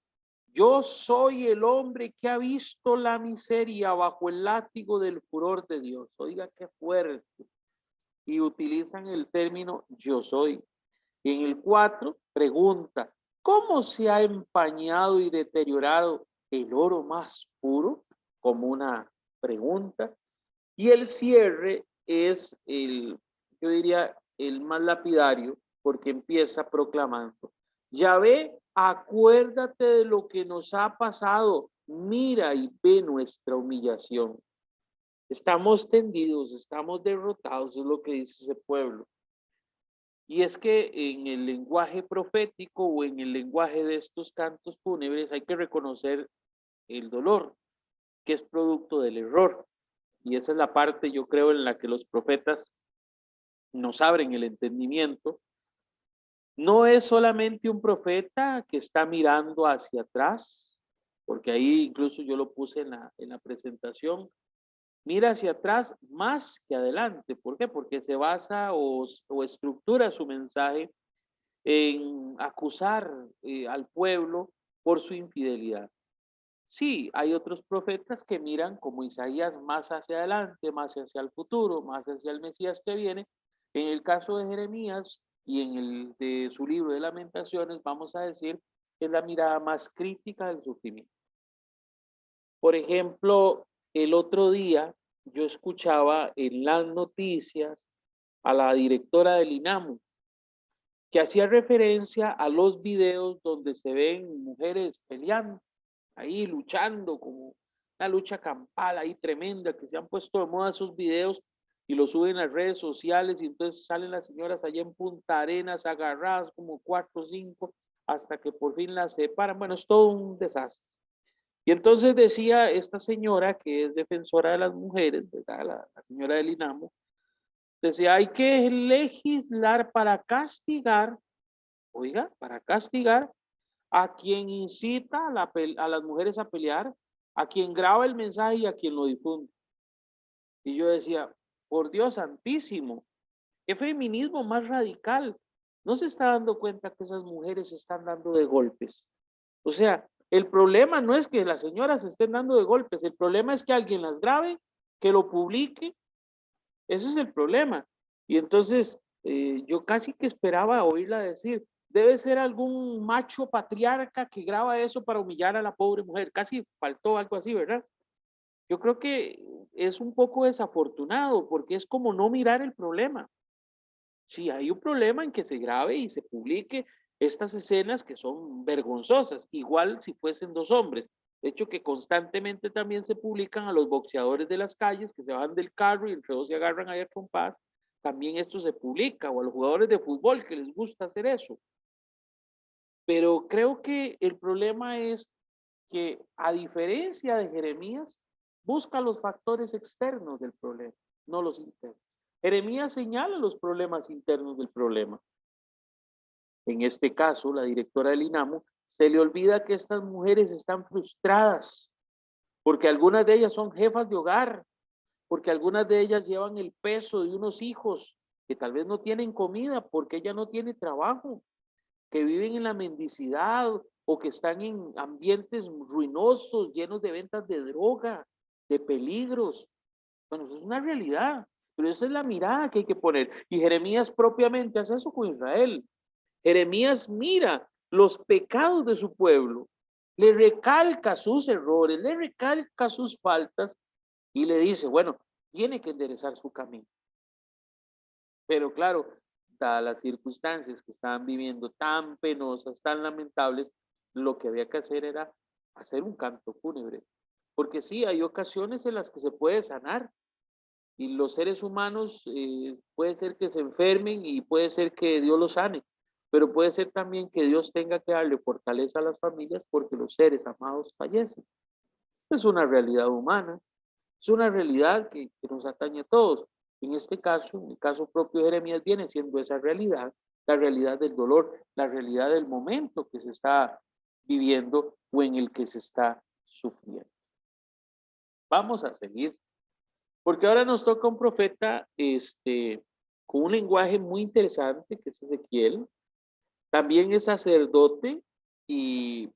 Yo soy el hombre que ha visto la miseria bajo el látigo del furor de Dios. Oiga, qué fuerte. Y utilizan el término yo soy. En el 4 pregunta, ¿cómo se ha empañado y deteriorado el oro más puro, como una pregunta, y el cierre es yo diría, el más lapidario, porque empieza proclamando: Yahvé, acuérdate de lo que nos ha pasado, mira y ve nuestra humillación. Estamos tendidos, estamos derrotados, es lo que dice ese pueblo. Y es que en el lenguaje profético o en el lenguaje de estos cantos fúnebres hay que reconocer el dolor, que es producto del error. Y esa es la parte, yo creo, en la que los profetas nos abren el entendimiento. No es solamente un profeta que está mirando hacia atrás, porque ahí incluso yo lo puse en la presentación. Mira hacia atrás más que adelante. ¿Por qué? Porque se basa o estructura su mensaje en acusar al pueblo por su infidelidad. Sí, hay otros profetas que miran como Isaías más hacia adelante, más hacia el futuro, más hacia el Mesías que viene. En el caso de Jeremías y en el de su libro de Lamentaciones, vamos a decir que es la mirada más crítica del sufrimiento. Por ejemplo, el otro día yo escuchaba en las noticias a la directora del INAMU, que hacía referencia a los videos donde se ven mujeres peleando, ahí luchando, como una lucha campal ahí tremenda, que se han puesto de moda esos videos y los suben a las redes sociales, y entonces salen las señoras allá en Punta Arenas agarradas como 4 o 5 hasta que por fin las separan. Bueno, es todo un desastre. Y entonces decía esta señora, que es defensora de las mujeres, ¿verdad? La señora del INAMO, decía: hay que legislar para castigar, oiga, para castigar a quien incita a las mujeres a pelear, a quien graba el mensaje y a quien lo difunde. Y yo decía, por Dios santísimo, qué feminismo más radical. No se está dando cuenta que esas mujeres se están dando de golpes. O sea, el problema no es que las señoras se estén dando de golpes, el problema es que alguien las grabe, que lo publique. Ese es el problema. Y entonces yo casi que esperaba oírla decir: debe ser algún macho patriarca que graba eso para humillar a la pobre mujer. Casi faltó algo así, ¿verdad? Yo creo que es un poco desafortunado porque es como no mirar el problema. Sí, hay un problema en que se grabe y se publique estas escenas que son vergonzosas, igual si fuesen dos hombres. De hecho, que constantemente también se publican a los boxeadores de las calles que se van del carro y entre dos se agarran ahí a compás. También esto se publica, o a los jugadores de fútbol que les gusta hacer eso. Pero creo que el problema es que, a diferencia de Jeremías, busca los factores externos del problema, no los internos. Jeremías señala los problemas internos del problema. En este caso, la directora del INAMU, se le olvida que estas mujeres están frustradas, porque algunas de ellas son jefas de hogar, porque algunas de ellas llevan el peso de unos hijos que tal vez no tienen comida porque ella no tiene trabajo, que viven en la mendicidad o que están en ambientes ruinosos, llenos de ventas de droga, de peligros. Bueno, eso es una realidad, pero esa es la mirada que hay que poner. Y Jeremías propiamente hace eso con Israel. Jeremías mira los pecados de su pueblo, le recalca sus errores, le recalca sus faltas y le dice, bueno, tiene que enderezar su camino. Pero claro, dadas las circunstancias que estaban viviendo tan penosas, tan lamentables, lo que había que hacer era hacer un canto fúnebre. Porque sí, hay ocasiones en las que se puede sanar y los seres humanos puede ser que se enfermen y puede ser que Dios los sane, pero puede ser también que Dios tenga que darle fortaleza a las familias porque los seres amados fallecen. Es una realidad humana, es una realidad que nos atañe a todos. En este caso, en el caso propio de Jeremías, viene siendo esa realidad, la realidad del dolor, la realidad del momento que se está viviendo o en el que se está sufriendo. Vamos a seguir, porque ahora nos toca un profeta con un lenguaje muy interesante, que es Ezequiel. También es sacerdote y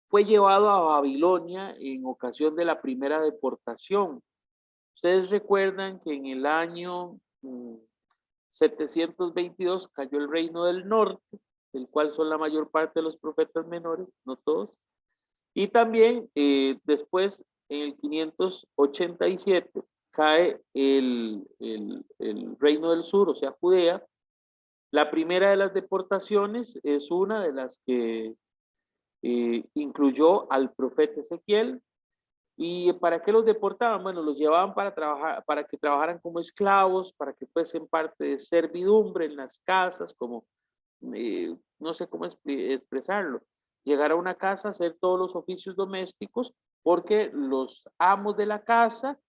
fue llevado a Babilonia en ocasión de la primera deportación. Ustedes recuerdan que en el año 722 cayó el reino del norte, del cual son la mayor parte de los profetas menores, no todos. Y también después, en el 587, cae el Reino del Sur, o sea, Judea. La primera de las deportaciones es una de las que incluyó al profeta Ezequiel. ¿Y para qué los deportaban? Bueno, los llevaban para trabajar, para que trabajaran como esclavos, para que fuesen parte de servidumbre en las casas, como no sé cómo expresarlo. Llegar a una casa, hacer todos los oficios domésticos, porque los amos de la casa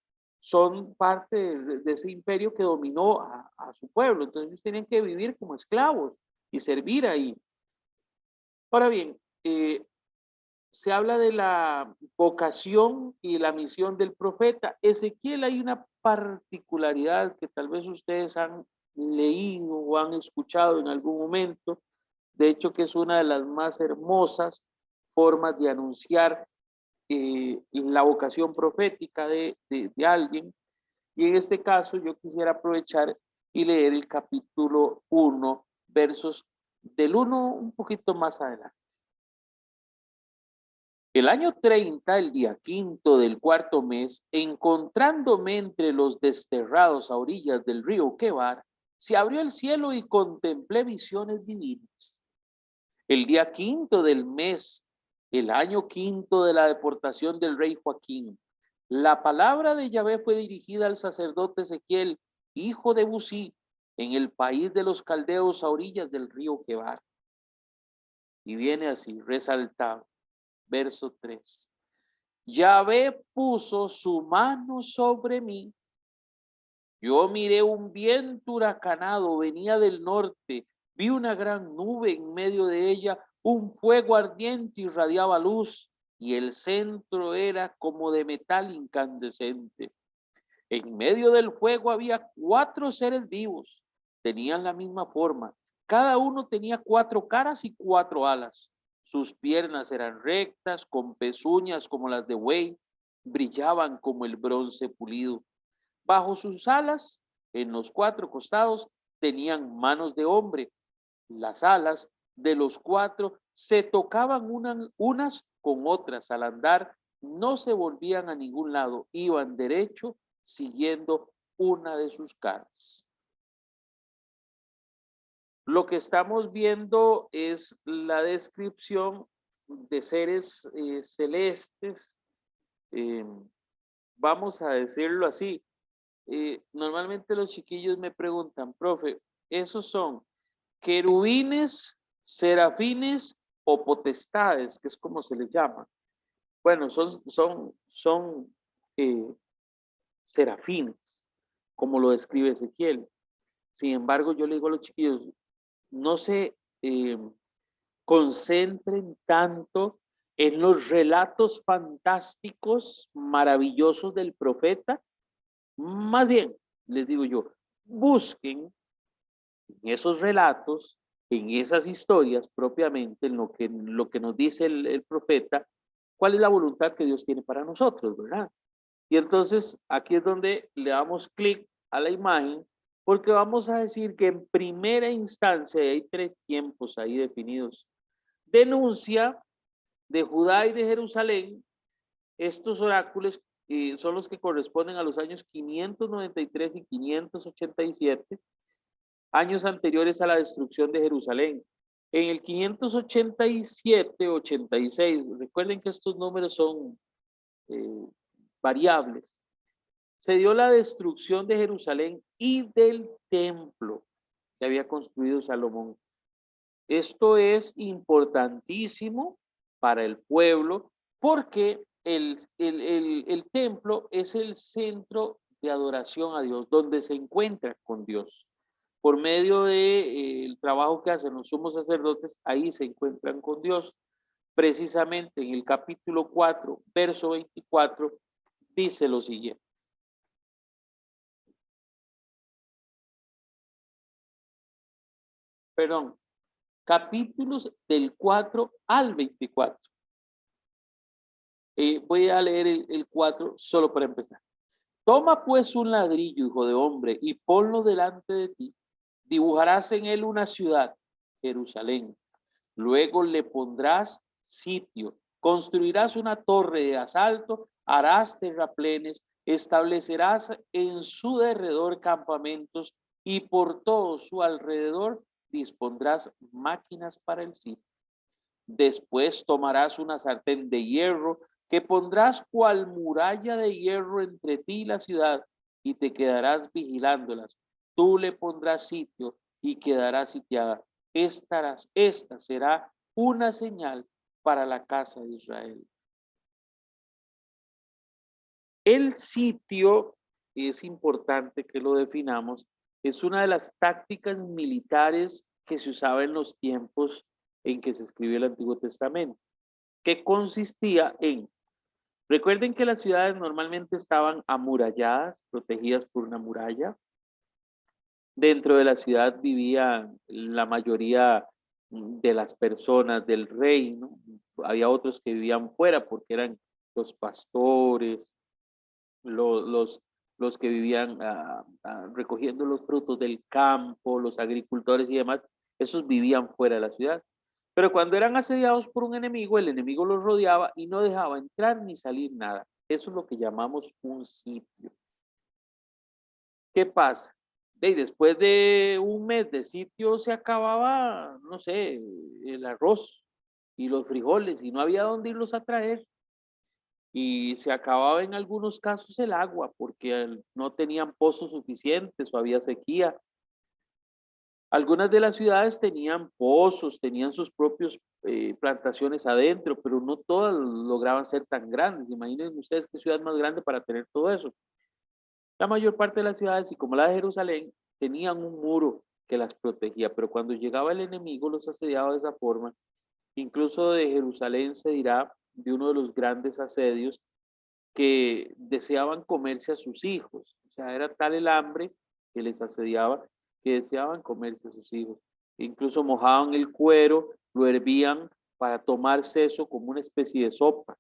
son parte de ese imperio que dominó a su pueblo. Entonces ellos tenían que vivir como esclavos y servir ahí. Ahora bien, se habla de la vocación y la misión del profeta. Ezequiel, hay una particularidad que tal vez ustedes han leído o han escuchado en algún momento, de hecho que es una de las más hermosas formas de anunciar la vocación profética de alguien. Y en este caso yo quisiera aprovechar y leer el capítulo 1, versos del 1 un poquito más adelante. El año 30, el día 5 del cuarto mes, encontrándome entre los desterrados a orillas del río Quebar, se abrió el cielo y contemplé visiones divinas. El día 5 del mes, el año 5 de la deportación del rey Joaquín, la palabra de Yahvé fue dirigida al sacerdote Ezequiel, hijo de Busí, en el país de los caldeos a orillas del río Quebar. Y viene así, resaltado. Verso 3. Yahvé puso su mano sobre mí. Yo miré un viento huracanado, venía del norte. Vi una gran nube en medio de ella, un fuego ardiente irradiaba luz, y el centro era como de metal incandescente. En medio del fuego había 4 seres vivos. Tenían la misma forma. Cada uno tenía 4 caras y 4 alas. Sus piernas eran rectas, con pezuñas como las de buey, brillaban como el bronce pulido. Bajo sus alas, en los 4 costados, tenían manos de hombre. Las alas de los 4 se tocaban unas con otras. Al andar, no se volvían a ningún lado, iban derecho, siguiendo una de sus caras. Lo que estamos viendo es la descripción de seres celestes, vamos a decirlo así. Normalmente los chiquillos me preguntan, profe, ¿esos son querubines, serafines o potestades, que es como se les llama? Bueno, son serafines, como lo describe Ezequiel. Sin embargo, yo le digo a los chiquillos, no se concentren tanto en los relatos fantásticos, maravillosos del profeta. Más bien, les digo yo, busquen en esos relatos, en esas historias propiamente, en lo que nos dice el profeta, cuál es la voluntad que Dios tiene para nosotros, ¿verdad? Y entonces aquí es donde le damos clic a la imagen, porque vamos a decir que en primera instancia, hay 3 tiempos ahí definidos. Denuncia de Judá y de Jerusalén. Estos oráculos son los que corresponden a los años 593 y 587, años anteriores a la destrucción de Jerusalén. En el 587-86, recuerden que estos números son variables, se dio la destrucción de Jerusalén y del templo que había construido Salomón. Esto es importantísimo para el pueblo porque el templo es el centro de adoración a Dios, donde se encuentra con Dios. Por medio del trabajo que hacen los sumos sacerdotes, ahí se encuentran con Dios. Precisamente en el capítulo 4, verso 24, dice lo siguiente. Perdón, capítulos del 4 al 24. Voy a leer el 4 solo para empezar. Toma pues un ladrillo, hijo de hombre, y ponlo delante de ti. Dibujarás en él una ciudad, Jerusalén. Luego le pondrás sitio, Construirás una torre de asalto, harás terraplenes, establecerás en su derredor campamentos y por todo su alrededor dispondrás máquinas para el sitio. Después tomarás una sartén de hierro que pondrás cual muralla de hierro entre ti y la ciudad y te quedarás vigilándolas. Tú le pondrás sitio y quedará sitiada. Esta será una señal para la casa de Israel. El sitio, es importante que lo definamos, es una de las tácticas militares que se usaba en los tiempos en que se escribió el Antiguo Testamento, que consistía en, recuerden que las ciudades normalmente estaban amuralladas, protegidas por una muralla. Dentro de la ciudad vivían la mayoría de las personas del reino. Había otros que vivían fuera porque eran los pastores, los que vivían recogiendo los frutos del campo, los agricultores y demás. Esos vivían fuera de la ciudad. Pero cuando eran asediados por un enemigo, el enemigo los rodeaba y no dejaba entrar ni salir nada. Eso es lo que llamamos un sitio. ¿Qué pasa? Después de un mes de sitio se acababa, no sé, el arroz y los frijoles y no había dónde irlos a traer. Y se acababa en algunos casos el agua porque no tenían pozos suficientes o había sequía. Algunas de las ciudades tenían pozos, tenían sus propios plantaciones adentro, pero no todas lograban ser tan grandes. Imaginen ustedes qué ciudad más grande para tener todo eso. La mayor parte de las ciudades, y como la de Jerusalén, tenían un muro que las protegía, pero cuando llegaba el enemigo los asediaba de esa forma. Incluso de Jerusalén se dirá de uno de los grandes asedios que deseaban comerse a sus hijos. O sea, era tal el hambre que les asediaba que deseaban comerse a sus hijos. Incluso mojaban el cuero, lo hervían para tomarse eso como una especie de sopa.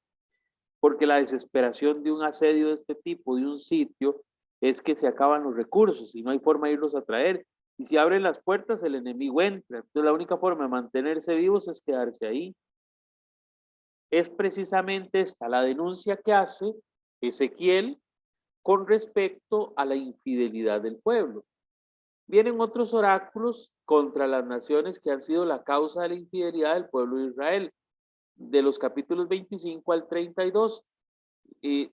Porque la desesperación de un asedio de este tipo, de un sitio, es que se acaban los recursos y no hay forma de irlos a traer. Y si abren las puertas, el enemigo entra. Entonces la única forma de mantenerse vivos es quedarse ahí. Es precisamente esta la denuncia que hace Ezequiel con respecto a la infidelidad del pueblo. Vienen otros oráculos contra las naciones que han sido la causa de la infidelidad del pueblo de Israel, de los capítulos 25 al 32.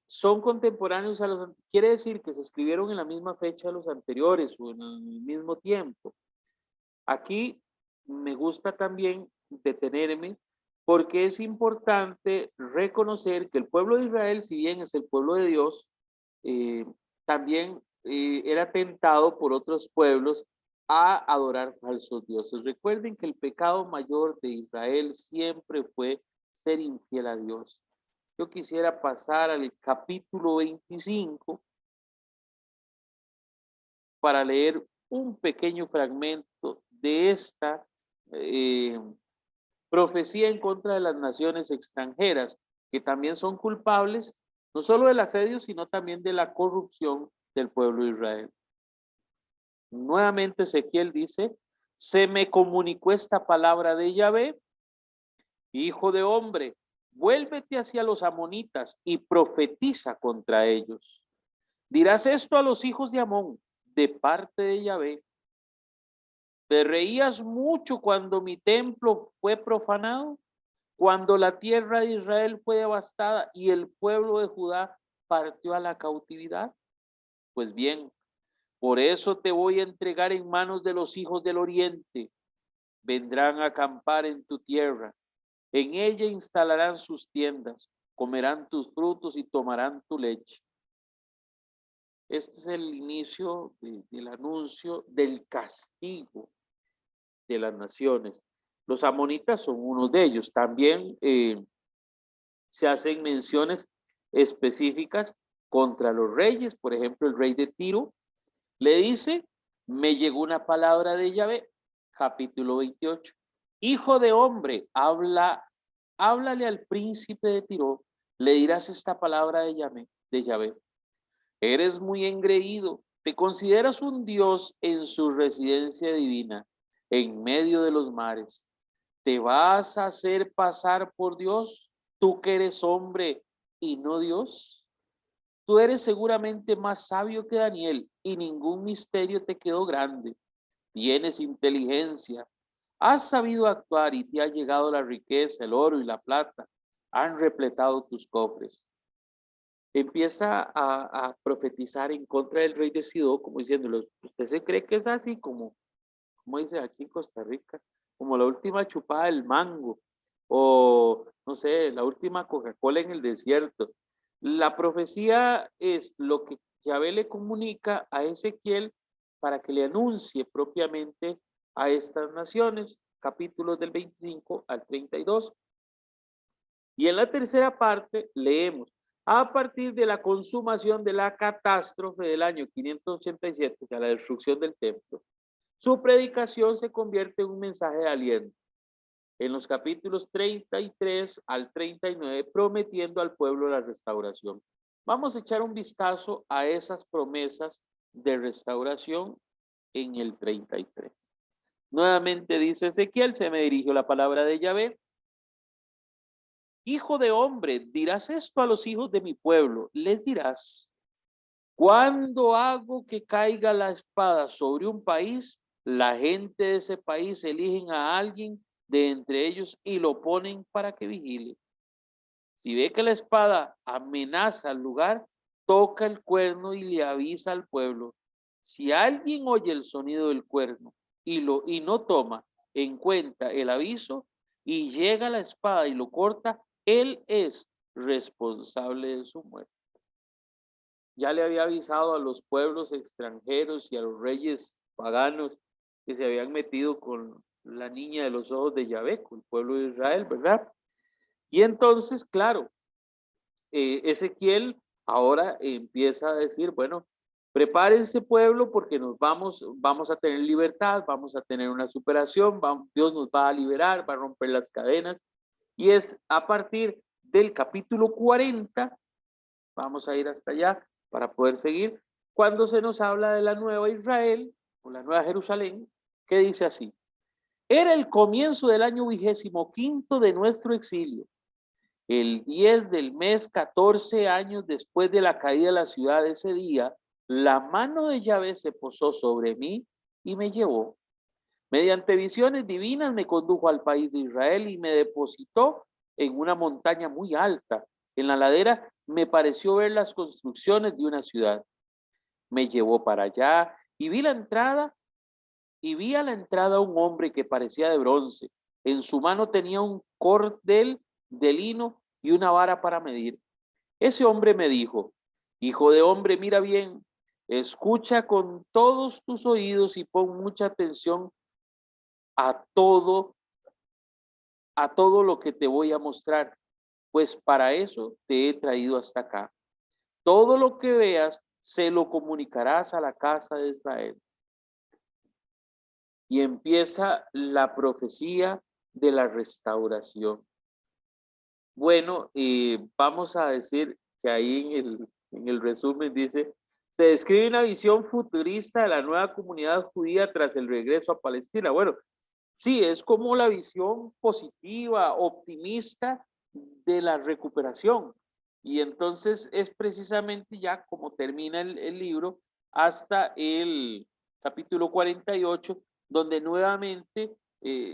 Son contemporáneos a los, quiere decir que se escribieron en la misma fecha de los anteriores o en el mismo tiempo. Aquí me gusta también detenerme porque es importante reconocer que el pueblo de Israel, si bien es el pueblo de Dios, también era tentado por otros pueblos a adorar falsos dioses. Recuerden que el pecado mayor de Israel siempre fue ser infiel a Dios. Yo quisiera pasar al capítulo 25 para leer un pequeño fragmento de esta profecía en contra de las naciones extranjeras, que también son culpables, no solo del asedio, sino también de la corrupción del pueblo de Israel. Nuevamente Ezequiel dice, se me comunicó esta palabra de Yahvé, hijo de hombre, vuélvete hacia los amonitas y profetiza contra ellos. Dirás esto a los hijos de Amón, de parte de Yahvé. ¿Te reías mucho cuando mi templo fue profanado? Cuando la tierra de Israel fue devastada y el pueblo de Judá partió a la cautividad. Pues bien, por eso te voy a entregar en manos de los hijos del oriente. Vendrán a acampar en tu tierra. En ella instalarán sus tiendas, comerán tus frutos y tomarán tu leche. Este es el inicio del anuncio del castigo de las naciones. Los amonitas son uno de ellos. También se hacen menciones específicas contra los reyes. Por ejemplo, el rey de Tiro le dice, me llegó una palabra de Yahvé, capítulo 28. Hijo de hombre, háblale al príncipe de Tiro, le dirás esta palabra de Yahvé. Eres muy engreído, te consideras un dios en su residencia divina, en medio de los mares. ¿Te vas a hacer pasar por Dios? tú que eres hombre y no Dios. Tú eres seguramente más sabio que Daniel y ningún misterio te quedó grande. Tienes inteligencia, has sabido actuar y te ha llegado la riqueza, el oro y la plata. Han repletado tus cofres. Empieza a profetizar en contra del rey de Sidón, como diciéndole, ¿usted se cree que es así como dice aquí en Costa Rica? Como la última chupada del mango, o no sé, la última Coca-Cola en el desierto. La profecía es lo que Yahvé le comunica a Ezequiel para que le anuncie propiamente a estas naciones, capítulos del 25 al 32. Y en la tercera parte leemos, a partir de la consumación de la catástrofe del año 587, o sea, la destrucción del templo, su predicación se convierte en un mensaje de aliento. En los capítulos 33 al 39, prometiendo al pueblo la restauración. Vamos a echar un vistazo a esas promesas de restauración en el 33. Nuevamente dice Ezequiel, se me dirigió la palabra de Yahvé. Hijo de hombre, dirás esto a los hijos de mi pueblo. Les dirás, cuando hago que caiga la espada sobre un país, la gente de ese país eligen a alguien de entre ellos y lo ponen para que vigile. Si ve que la espada amenaza al lugar, toca el cuerno y le avisa al pueblo. Si alguien oye el sonido del cuerno y no toma en cuenta el aviso y llega la espada y lo corta, él es responsable de su muerte. Ya le había avisado a los pueblos extranjeros y a los reyes paganos que se habían metido con la niña de los ojos de Yahvé, con el pueblo de Israel, ¿verdad? Y entonces, claro, Ezequiel ahora empieza a decir, bueno, prepárense pueblo porque vamos a tener libertad, vamos a tener una superación, Dios nos va a liberar, va a romper las cadenas. Y es a partir del capítulo 40, vamos a ir hasta allá para poder seguir, cuando se nos habla de la nueva Israel o la nueva Jerusalén, que dice así, era el comienzo del año 25 de nuestro exilio, el 10 del mes, 14 años después de la caída de la ciudad. Ese día, la mano de Yahvé se posó sobre mí y me llevó. Mediante visiones divinas me condujo al país de Israel y me depositó en una montaña muy alta. En la ladera me pareció ver las construcciones de una ciudad. Me llevó para allá y vi a la entrada un hombre que parecía de bronce. En su mano tenía un cordel de lino y una vara para medir. Ese hombre me dijo, hijo de hombre, mira bien, escucha con todos tus oídos y pon mucha atención a todo lo que te voy a mostrar, pues para eso te he traído hasta acá. Todo lo que veas se lo comunicarás a la casa de Israel. Y empieza la profecía de la restauración. Bueno, vamos a decir que ahí en el resumen dice, se describe una visión futurista de la nueva comunidad judía tras el regreso a Palestina. Bueno, sí, es como la visión positiva, optimista de la recuperación. Y entonces es precisamente ya como termina el libro hasta el capítulo 48, donde nuevamente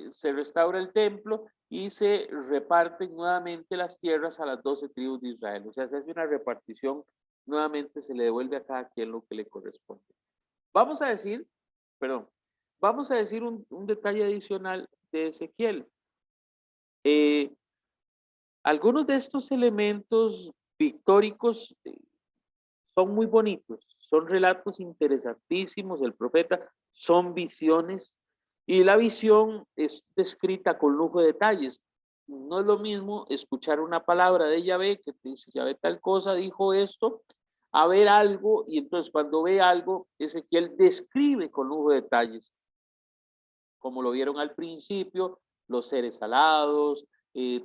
se restaura el templo y se reparten nuevamente las tierras a las 12 tribus de Israel. O sea, se hace una repartición, nuevamente se le devuelve a cada quien lo que le corresponde. Vamos a decir un detalle adicional de Ezequiel. Algunos de estos elementos pictóricos son muy bonitos, son relatos interesantísimos del profeta, son visiones, y la visión es descrita con lujo de detalles. No es lo mismo escuchar una palabra de Yahvé que te dice, Yahvé tal cosa, dijo esto, a ver algo, y entonces cuando ve algo, Ezequiel describe con lujo de detalles, como lo vieron al principio, los seres alados,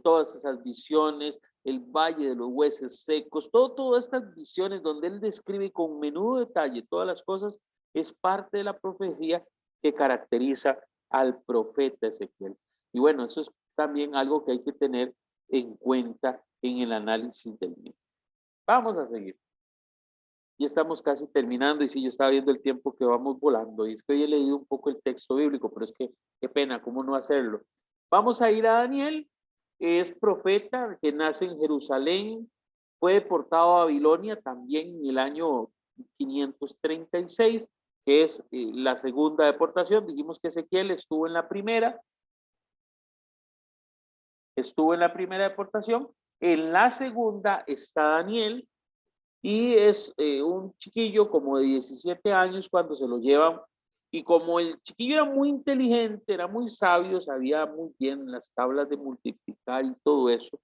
todas esas visiones, el valle de los huesos secos, todas estas visiones donde él describe con menudo detalle todas las cosas, es parte de la profecía que caracteriza al profeta Ezequiel. Y bueno, eso es también algo que hay que tener en cuenta en el análisis del mismo. Vamos a seguir. Ya estamos casi terminando y sí, yo estaba viendo el tiempo que vamos volando y es que hoy he leído un poco el texto bíblico, pero es que qué pena, ¿cómo no hacerlo? Vamos a ir a Daniel, es profeta que nace en Jerusalén, fue deportado a Babilonia también en el año 536, que es la segunda deportación. Dijimos que Ezequiel estuvo en la primera deportación. En la segunda está Daniel y es un chiquillo como de 17 años cuando se lo llevan. Y como el chiquillo era muy inteligente, era muy sabio, sabía muy bien las tablas de multiplicar y todo eso,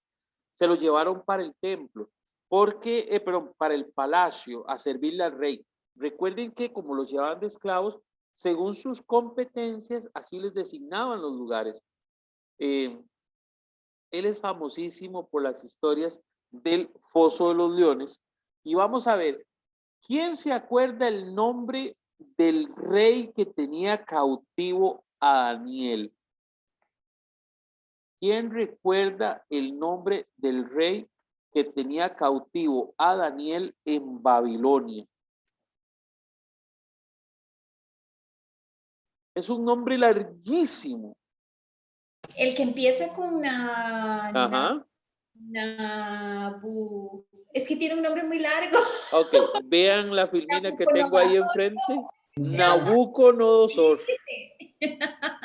se lo llevaron para el templo, perdón, para el palacio, a servirle al rey. Recuerden que como los llevaban de esclavos, según sus competencias, así les designaban los lugares. Él es famosísimo por las historias del Foso de los Leones. Y vamos a ver, ¿quién se acuerda el nombre del rey que tenía cautivo a Daniel? ¿Quién recuerda el nombre del rey que tenía cautivo a Daniel en Babilonia? Es un nombre larguísimo. El que empieza con Ajá. es que tiene un nombre muy largo. Ok, vean la filmina que tengo ahí Nabucodonosor, enfrente. llama.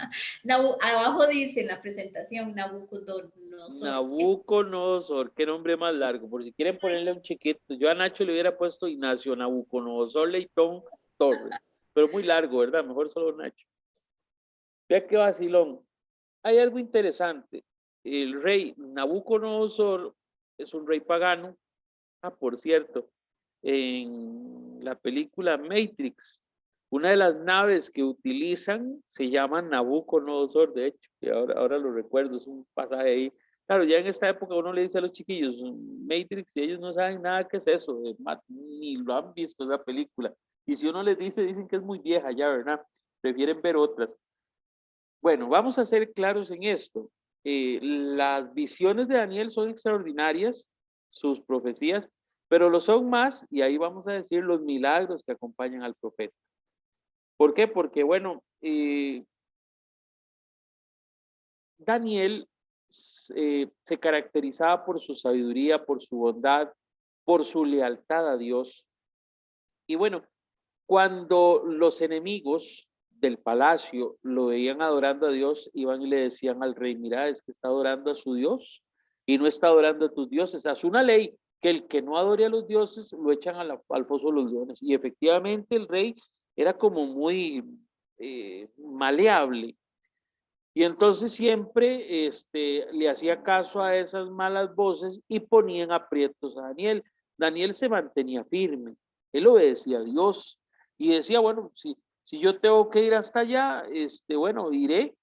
Nabucodonosor. Abajo dice en la presentación Nabucodonosor. Nabucodonosor, qué nombre más largo. Por si quieren ponerle un chiquito, yo a Nacho le hubiera puesto Ignacio Nabucodonosor Leitón Torres, pero muy largo, ¿verdad? Mejor solo Nacho. Vea qué vacilón. Hay algo interesante. El rey Nabucodonosor es un rey pagano. Ah, por cierto, en la película Matrix, una de las naves que utilizan se llama Nabucodonosor, de hecho, y ahora lo recuerdo, es un pasaje ahí. Claro, ya en esta época uno le dice a los chiquillos, Matrix, y ellos no saben nada qué es eso, ni lo han visto esa película. Y si uno les dice, dicen que es muy vieja ya, ¿verdad? Prefieren ver otras. Bueno, vamos a ser claros en esto. Las visiones de Daniel son extraordinarias, sus profecías, pero lo son más, y ahí vamos a decir los milagros que acompañan al profeta. ¿Por qué? Porque, bueno, Daniel se caracterizaba por su sabiduría, por su bondad, por su lealtad a Dios. Y bueno, cuando los enemigos del palacio lo veían adorando a Dios, iban y le decían al rey, mira, es que está adorando a su Dios y no está adorando a tus dioses. Haz una ley que el que no adore a los dioses lo echan al foso de los leones. Y efectivamente el rey era como muy maleable. Y entonces siempre le hacía caso a esas malas voces y ponían aprietos a Daniel. Daniel se mantenía firme, él obedecía a Dios y decía, bueno, si yo tengo que ir hasta allá, bueno, iré.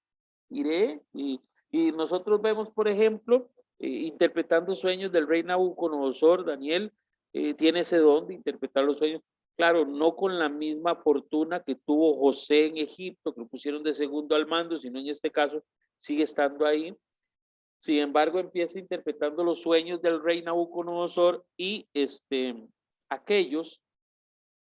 Y nosotros vemos, por ejemplo, interpretando sueños del rey Nabucodonosor, Daniel tiene ese don de interpretar los sueños. Claro, no con la misma fortuna que tuvo José en Egipto, que lo pusieron de segundo al mando, sino en este caso sigue estando ahí. Sin embargo, empieza interpretando los sueños del rey Nabucodonosor y aquellos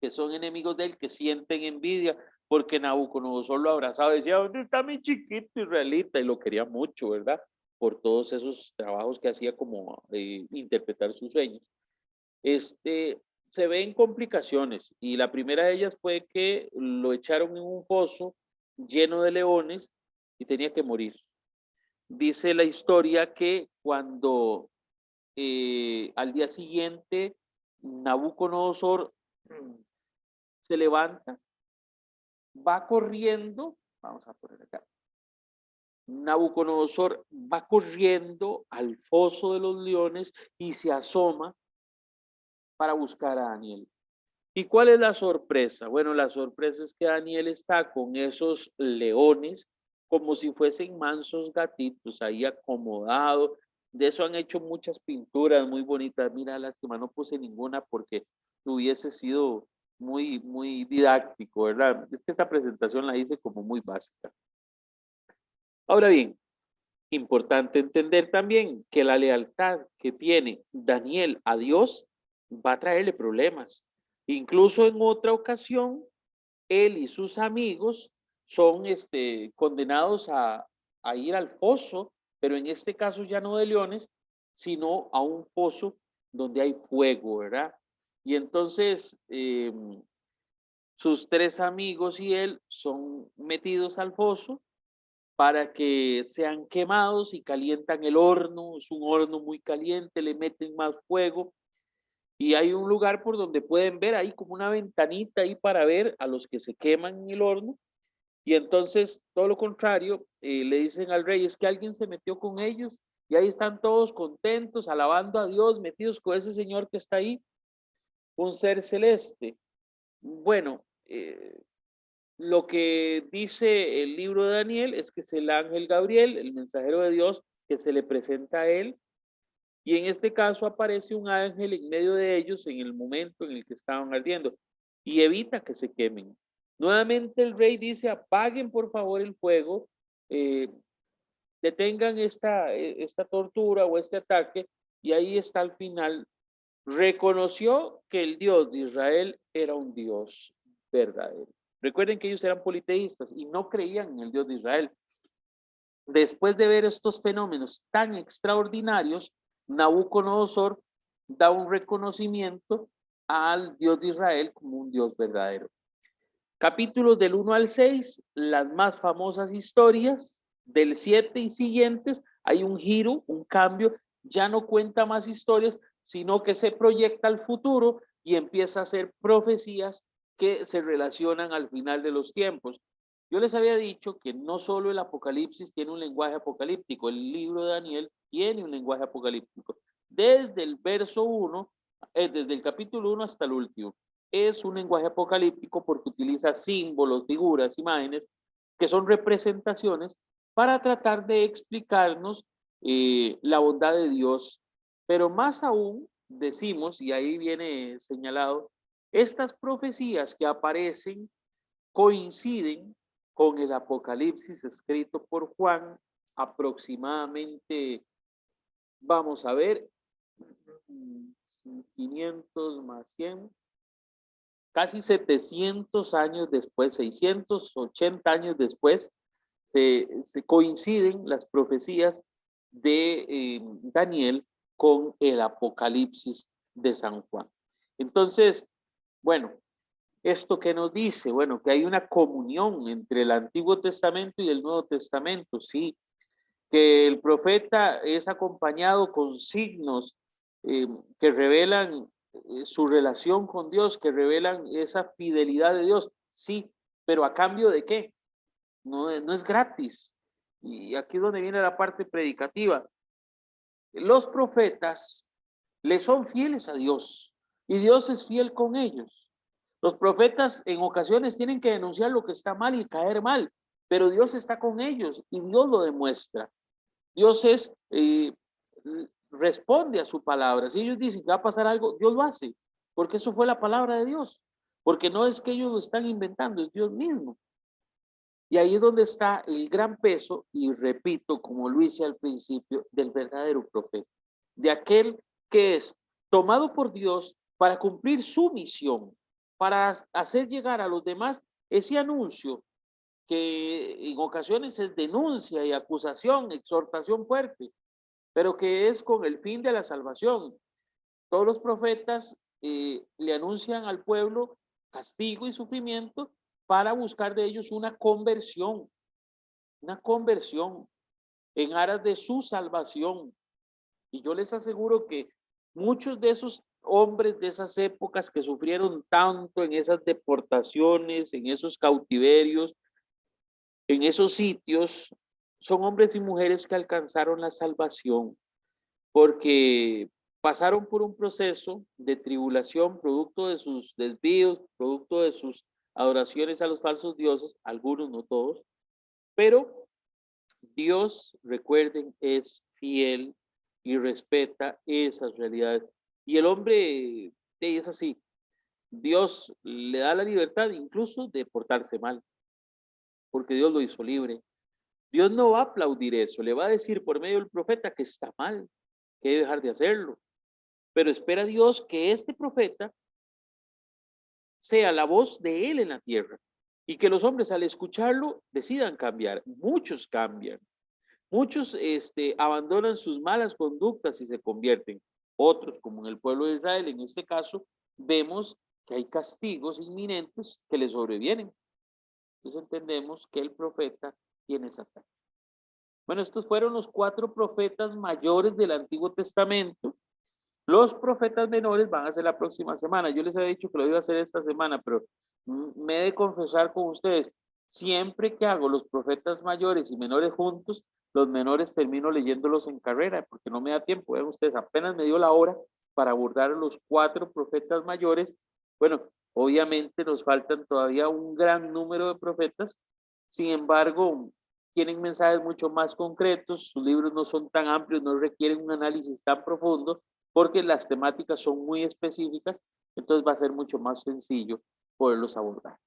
que son enemigos de él, que sienten envidia, porque Nabucodonosor lo abrazaba, decía, ¿dónde está mi chiquito israelita? Y lo quería mucho, ¿verdad? Por todos esos trabajos que hacía como interpretar sus sueños. Se ven complicaciones y la primera de ellas fue que lo echaron en un foso lleno de leones y tenía que morir. Dice la historia que cuando al día siguiente Nabucodonosor se levanta, va corriendo, vamos a poner acá, Nabucodonosor va corriendo al foso de los leones y se asoma para buscar a Daniel. ¿Y cuál es la sorpresa? Bueno, la sorpresa es que Daniel está con esos leones como si fuesen mansos gatitos ahí acomodados. De eso han hecho muchas pinturas muy bonitas. Mira, lástima, no puse ninguna porque hubiese sido muy didáctico, ¿verdad? Es que esta presentación la hice como muy básica. Ahora bien, Importante entender también que la lealtad que tiene Daniel a Dios va a traerle problemas. Incluso en otra ocasión, él y sus amigos son condenados a ir al foso, pero en este caso ya no de leones, sino a un foso donde hay fuego, ¿verdad? Y entonces sus tres amigos y él son metidos al foso para que sean quemados y calientan el horno. Es un horno muy caliente, le meten más fuego y hay un lugar por donde pueden ver ahí como una ventanita ahí para ver a los que se queman en el horno. Y entonces, todo lo contrario, le dicen al rey, es que alguien se metió con ellos y ahí están todos contentos, alabando a Dios, metidos con ese señor que está ahí, un ser celeste. Bueno, lo que dice el libro de Daniel es que es el ángel Gabriel, el mensajero de Dios, que se le presenta a él. Y en este caso aparece un ángel en medio de ellos en el momento en el que estaban ardiendo y evita que se quemen. Nuevamente el rey dice, apaguen por favor el fuego, eh, detengan esta tortura o este ataque, y ahí está al final. Reconoció que el Dios de Israel era un Dios verdadero. Recuerden que ellos eran politeístas y no creían en el Dios de Israel. Después de ver estos fenómenos tan extraordinarios, Nabucodonosor da un reconocimiento al Dios de Israel como un Dios verdadero. Capítulos del 1 al 6, las más famosas historias. Del 7 y siguientes hay un giro, un cambio, ya no cuenta más historias, sino que se proyecta al futuro y empieza a hacer profecías que se relacionan al final de los tiempos. Yo les había dicho que no solo el Apocalipsis tiene un lenguaje apocalíptico, el libro de Daniel tiene un lenguaje apocalíptico. Desde el verso 1, desde el capítulo 1 hasta el último. Es un lenguaje apocalíptico porque utiliza símbolos, figuras, imágenes, que son representaciones para tratar de explicarnos la bondad de Dios. Pero más aún decimos, y ahí viene señalado, estas profecías que aparecen coinciden con el Apocalipsis escrito por Juan aproximadamente, vamos a ver, 500 más 100, casi 700 años después, 680 años después, se coinciden las profecías de Daniel con el Apocalipsis de San Juan. Entonces, bueno, ¿esto qué nos dice? Bueno, que hay una comunión entre el Antiguo Testamento y el Nuevo Testamento, sí, que el profeta es acompañado con signos que revelan su relación con Dios, que revelan esa fidelidad de Dios, sí, pero ¿a cambio de qué? No es gratis. Y aquí es donde viene la parte predicativa. Los profetas le son fieles a Dios y Dios es fiel con ellos. Los profetas en ocasiones tienen que denunciar lo que está mal y caer mal, pero Dios está con ellos y Dios lo demuestra. Dios responde a su palabra. Si ellos dicen que va a pasar algo, Dios lo hace, porque eso fue la palabra de Dios. Porque no es que ellos lo están inventando, es Dios mismo. Y ahí es donde está el gran peso, y repito, como lo hice al principio, del verdadero profeta, de aquel que es tomado por Dios para cumplir su misión, para hacer llegar a los demás ese anuncio que en ocasiones es denuncia y acusación, exhortación fuerte, pero que es con el fin de la salvación. Todos los profetas le anuncian al pueblo castigo y sufrimiento para buscar de ellos una conversión en aras de su salvación. Y yo les aseguro que muchos de esos hombres de esas épocas que sufrieron tanto en esas deportaciones, en esos cautiverios, en esos sitios, son hombres y mujeres que alcanzaron la salvación porque pasaron por un proceso de tribulación producto de sus desvíos, producto de sus adoraciones a los falsos dioses, algunos, no todos, pero Dios, recuerden, es fiel y respeta esas realidades. Y el hombre es así. Dios le da la libertad incluso de portarse mal, porque Dios lo hizo libre. Dios no va a aplaudir eso, le va a decir por medio del profeta que está mal, que debe dejar de hacerlo. Pero espera Dios que este profeta sea la voz de él en la tierra y que los hombres al escucharlo decidan cambiar. Muchos cambian, muchos abandonan sus malas conductas y se convierten. Otros, como en el pueblo de Israel, en este caso, vemos que hay castigos inminentes que le sobrevienen. Entonces entendemos que el profeta tiene esa tarea. Bueno, estos fueron los 4 profetas mayores del Antiguo Testamento. Los profetas menores van a ser la próxima semana. Yo les había dicho que lo iba a hacer esta semana, pero me he de confesar con ustedes, siempre que hago los profetas mayores y menores juntos, los menores termino leyéndolos en carrera, porque no me da tiempo. Vean ustedes, apenas me dio la hora para abordar a los 4 profetas mayores. Bueno, obviamente nos faltan todavía un gran número de profetas, sin embargo, tienen mensajes mucho más concretos, sus libros no son tan amplios, no requieren un análisis tan profundo, porque las temáticas son muy específicas, entonces va a ser mucho más sencillo poderlos abordar.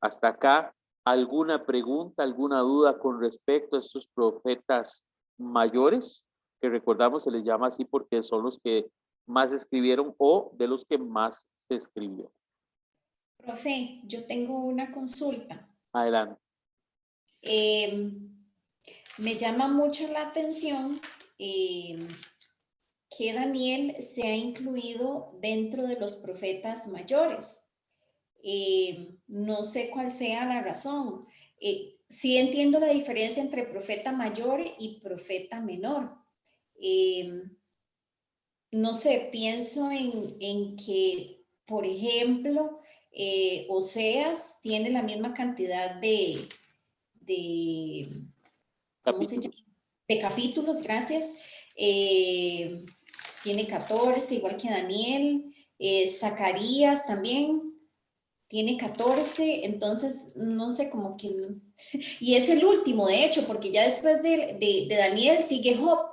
Hasta acá, ¿alguna pregunta, alguna duda con respecto a estos profetas mayores? Que recordamos se les llama así porque son los que más escribieron o de los que más se escribió. Profe, yo tengo una consulta. Adelante. Me llama mucho la atención que Daniel se ha incluido dentro de los profetas mayores. No sé cuál sea la razón. Sí entiendo la diferencia entre profeta mayor y profeta menor. No sé, pienso en que, por ejemplo, Oseas tiene la misma cantidad de ¿cómo se llama? De capítulos, gracias. Tiene 14, igual que Daniel. Zacarías también tiene 14, entonces no sé, como que... Y es el último, de hecho, porque ya después de Daniel sigue Job,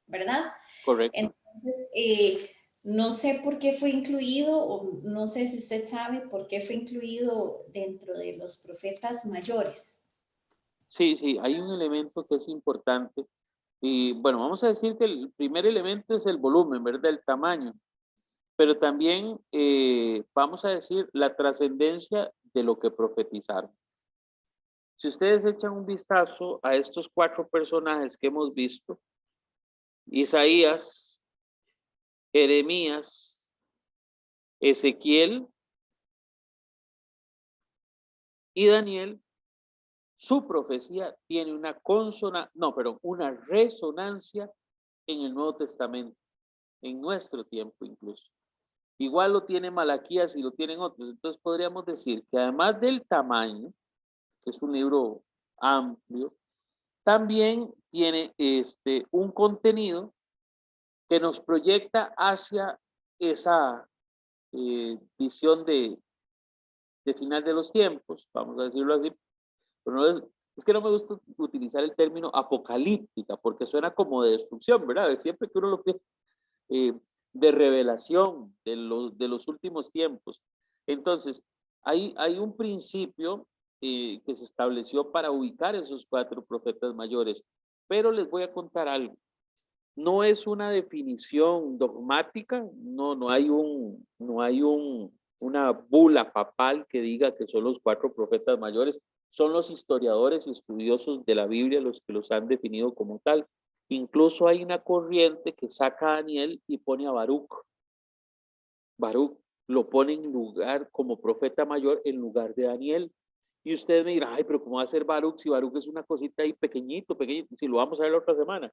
¿verdad? Correcto. Entonces, no sé por qué fue incluido, o no sé si usted sabe por qué fue incluido dentro de los profetas mayores. Sí, sí, hay un elemento que es importante. Y bueno, vamos a decir que el primer elemento es el volumen, ¿verdad? El tamaño. Pero también vamos a decir la trascendencia de lo que profetizaron. Si ustedes echan un vistazo a estos 4 personajes que hemos visto, Isaías, Jeremías, Ezequiel y Daniel, su profecía tiene una resonancia en el Nuevo Testamento, en nuestro tiempo incluso. Igual lo tiene Malaquías y lo tienen otros. Entonces podríamos decir que además del tamaño, que es un libro amplio, también tiene un contenido que nos proyecta hacia esa visión de final de los tiempos, vamos a decirlo así. Pero no es que no me gusta utilizar el término apocalíptica, porque suena como de destrucción, ¿verdad? Siempre que uno lo piensa, de revelación de los últimos tiempos. Entonces, hay un principio que se estableció para ubicar esos 4 profetas mayores, pero les voy a contar algo. No es una definición dogmática, no hay una bula papal que diga que son los 4 profetas mayores, son los historiadores y estudiosos de la Biblia los que los han definido como tal. Incluso hay una corriente que saca a Daniel y pone a Baruch. Baruch lo pone en lugar, como profeta mayor, en lugar de Daniel. Y usted me dirá, ay, pero ¿cómo va a ser Baruch si Baruch es una cosita ahí pequeñito, si lo vamos a ver la otra semana?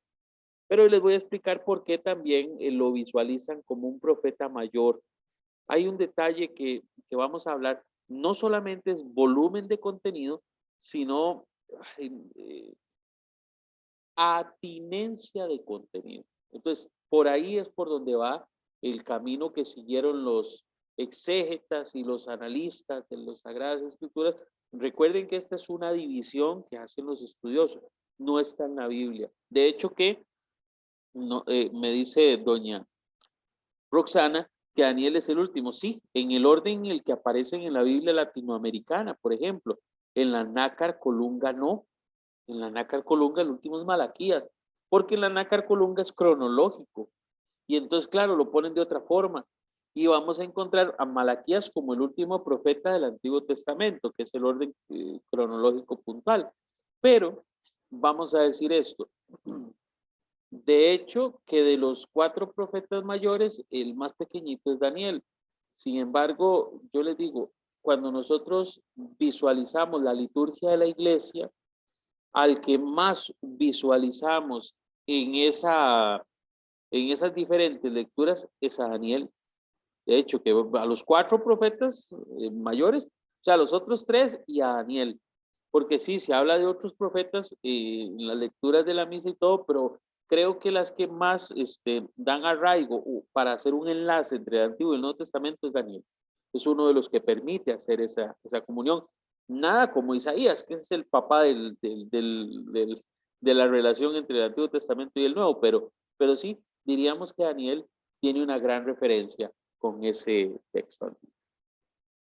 Pero les voy a explicar por qué también lo visualizan como un profeta mayor. Hay un detalle que vamos a hablar, no solamente es volumen de contenido, sino atinencia de contenido. Entonces, por ahí es por donde va el camino que siguieron los exégetas y los analistas de las Sagradas Escrituras. Recuerden que esta es una división que hacen los estudiosos, no está en la Biblia. De hecho que no, me dice doña Roxana que Daniel es el último. Sí, en el orden en el que aparecen en la Biblia latinoamericana, por ejemplo, en la Nácar Colunga no, En la nácar colunga el último es Malaquías, porque en la nácar colunga es cronológico. Y entonces, claro, lo ponen de otra forma. Y vamos a encontrar a Malaquías como el último profeta del Antiguo Testamento, que es el orden cronológico puntual. Pero vamos a decir esto. De hecho, que de los 4 profetas mayores, el más pequeñito es Daniel. Sin embargo, yo les digo, cuando nosotros visualizamos la liturgia de la iglesia, al que más visualizamos en esas diferentes lecturas es a Daniel. De hecho, que a los 4 profetas mayores, o sea, a los otros 3 y a Daniel. Porque sí, se habla de otros profetas en las lecturas de la misa y todo, pero creo que las que más dan arraigo para hacer un enlace entre el Antiguo y el Nuevo Testamento es Daniel. Es uno de los que permite hacer esa comunión. Nada como Isaías, que es el papá de la relación entre el Antiguo Testamento y el Nuevo, pero sí, diríamos que Daniel tiene una gran referencia con ese texto.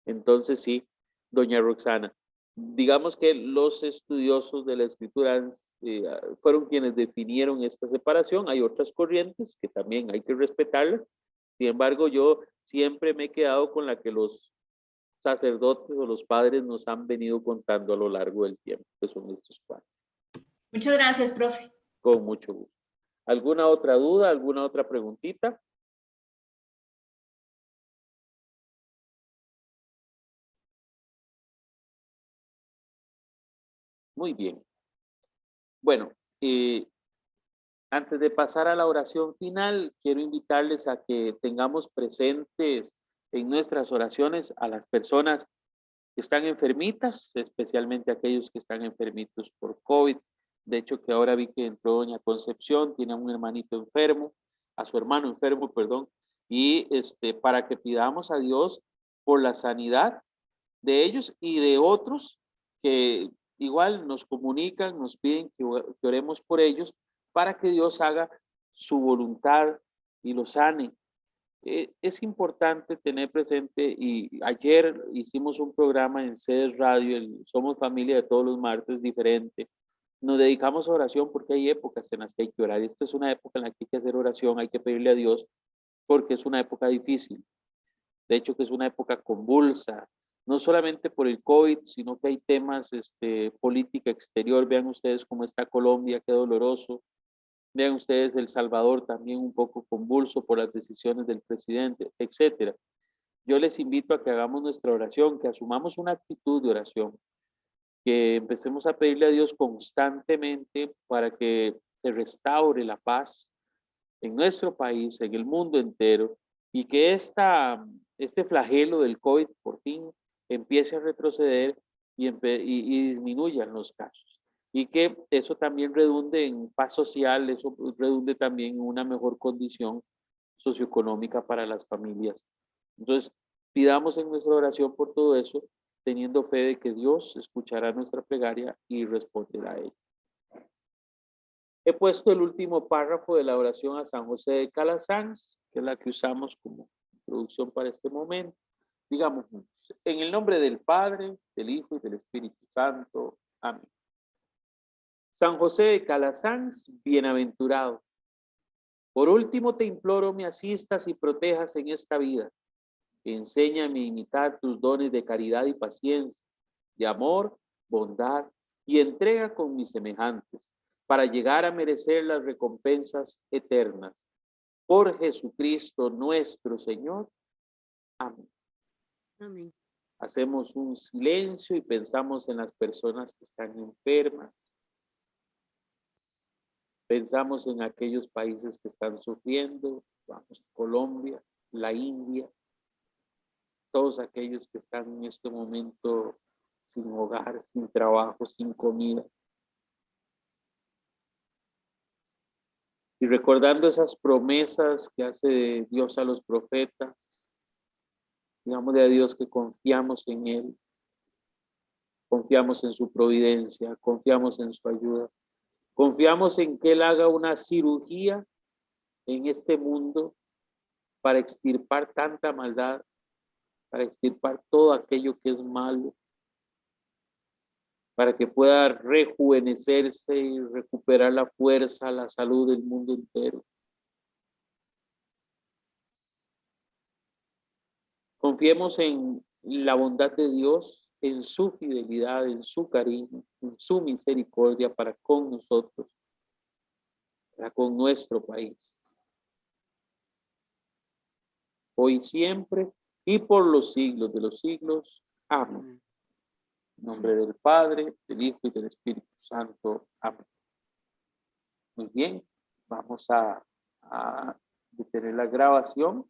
Entonces sí, doña Roxana, digamos que los estudiosos de la escritura fueron quienes definieron esta separación. Hay otras corrientes que también hay que respetarlas. Sin embargo, yo siempre me he quedado con la que los sacerdotes o los padres nos han venido contando a lo largo del tiempo, que son estos 4. Muchas gracias, profe. Con mucho gusto. ¿Alguna otra duda? ¿Alguna otra preguntita? Muy bien. Bueno, antes de pasar a la oración final, quiero invitarles a que tengamos presentes en nuestras oraciones a las personas que están enfermitas, especialmente aquellos que están enfermitos por COVID. De hecho, que ahora vi que entró doña Concepción, tiene a un hermanito enfermo, a su hermano enfermo, perdón, y para que pidamos a Dios por la sanidad de ellos y de otros que igual nos comunican, nos piden que oremos por ellos para que Dios haga su voluntad y los sane. Es importante tener presente, y ayer hicimos un programa en CES Radio, Somos Familia de todos los martes, diferente. Nos dedicamos a oración porque hay épocas en las que hay que orar. Esta es una época en la que hay que hacer oración, hay que pedirle a Dios porque es una época difícil. De hecho, que es una época convulsa, no solamente por el COVID, sino que hay temas, política exterior. Vean ustedes cómo está Colombia, qué doloroso. Vean ustedes El Salvador también un poco convulso por las decisiones del presidente, etcétera. Yo les invito a que hagamos nuestra oración, que asumamos una actitud de oración, que empecemos a pedirle a Dios constantemente para que se restaure la paz en nuestro país, en el mundo entero, y que este flagelo del COVID por fin empiece a retroceder y disminuyan los casos. Y que eso también redunde en paz social, eso redunde también en una mejor condición socioeconómica para las familias. Entonces, pidamos en nuestra oración por todo eso, teniendo fe de que Dios escuchará nuestra plegaria y responderá a ella. He puesto el último párrafo de la oración a San José de Calasanz, que es la que usamos como introducción para este momento. Digamos, en el nombre del Padre, del Hijo y del Espíritu Santo. Amén. San José de Calasanz, bienaventurado. Por último te imploro me asistas y protejas en esta vida. Enséñame a imitar tus dones de caridad y paciencia, de amor, bondad y entrega con mis semejantes, para llegar a merecer las recompensas eternas. Por Jesucristo nuestro Señor. Amén. Amén. Hacemos un silencio y pensamos en las personas que están enfermas. Pensamos en aquellos países que están sufriendo, vamos, Colombia, la India, todos aquellos que están en este momento sin hogar, sin trabajo, sin comida. Y recordando esas promesas que hace Dios a los profetas, digámosle a Dios que confiamos en Él, confiamos en su providencia, confiamos en su ayuda, confiamos en que Él haga una cirugía en este mundo para extirpar tanta maldad, para extirpar todo aquello que es malo, para que pueda rejuvenecerse y recuperar la fuerza, la salud del mundo entero. Confiemos en la bondad de Dios, en su fidelidad, en su cariño, en su misericordia para con nosotros, para con nuestro país. Hoy y siempre y por los siglos de los siglos. Amén. En nombre del Padre, del Hijo y del Espíritu Santo. Amén. Muy bien, vamos a detener la grabación.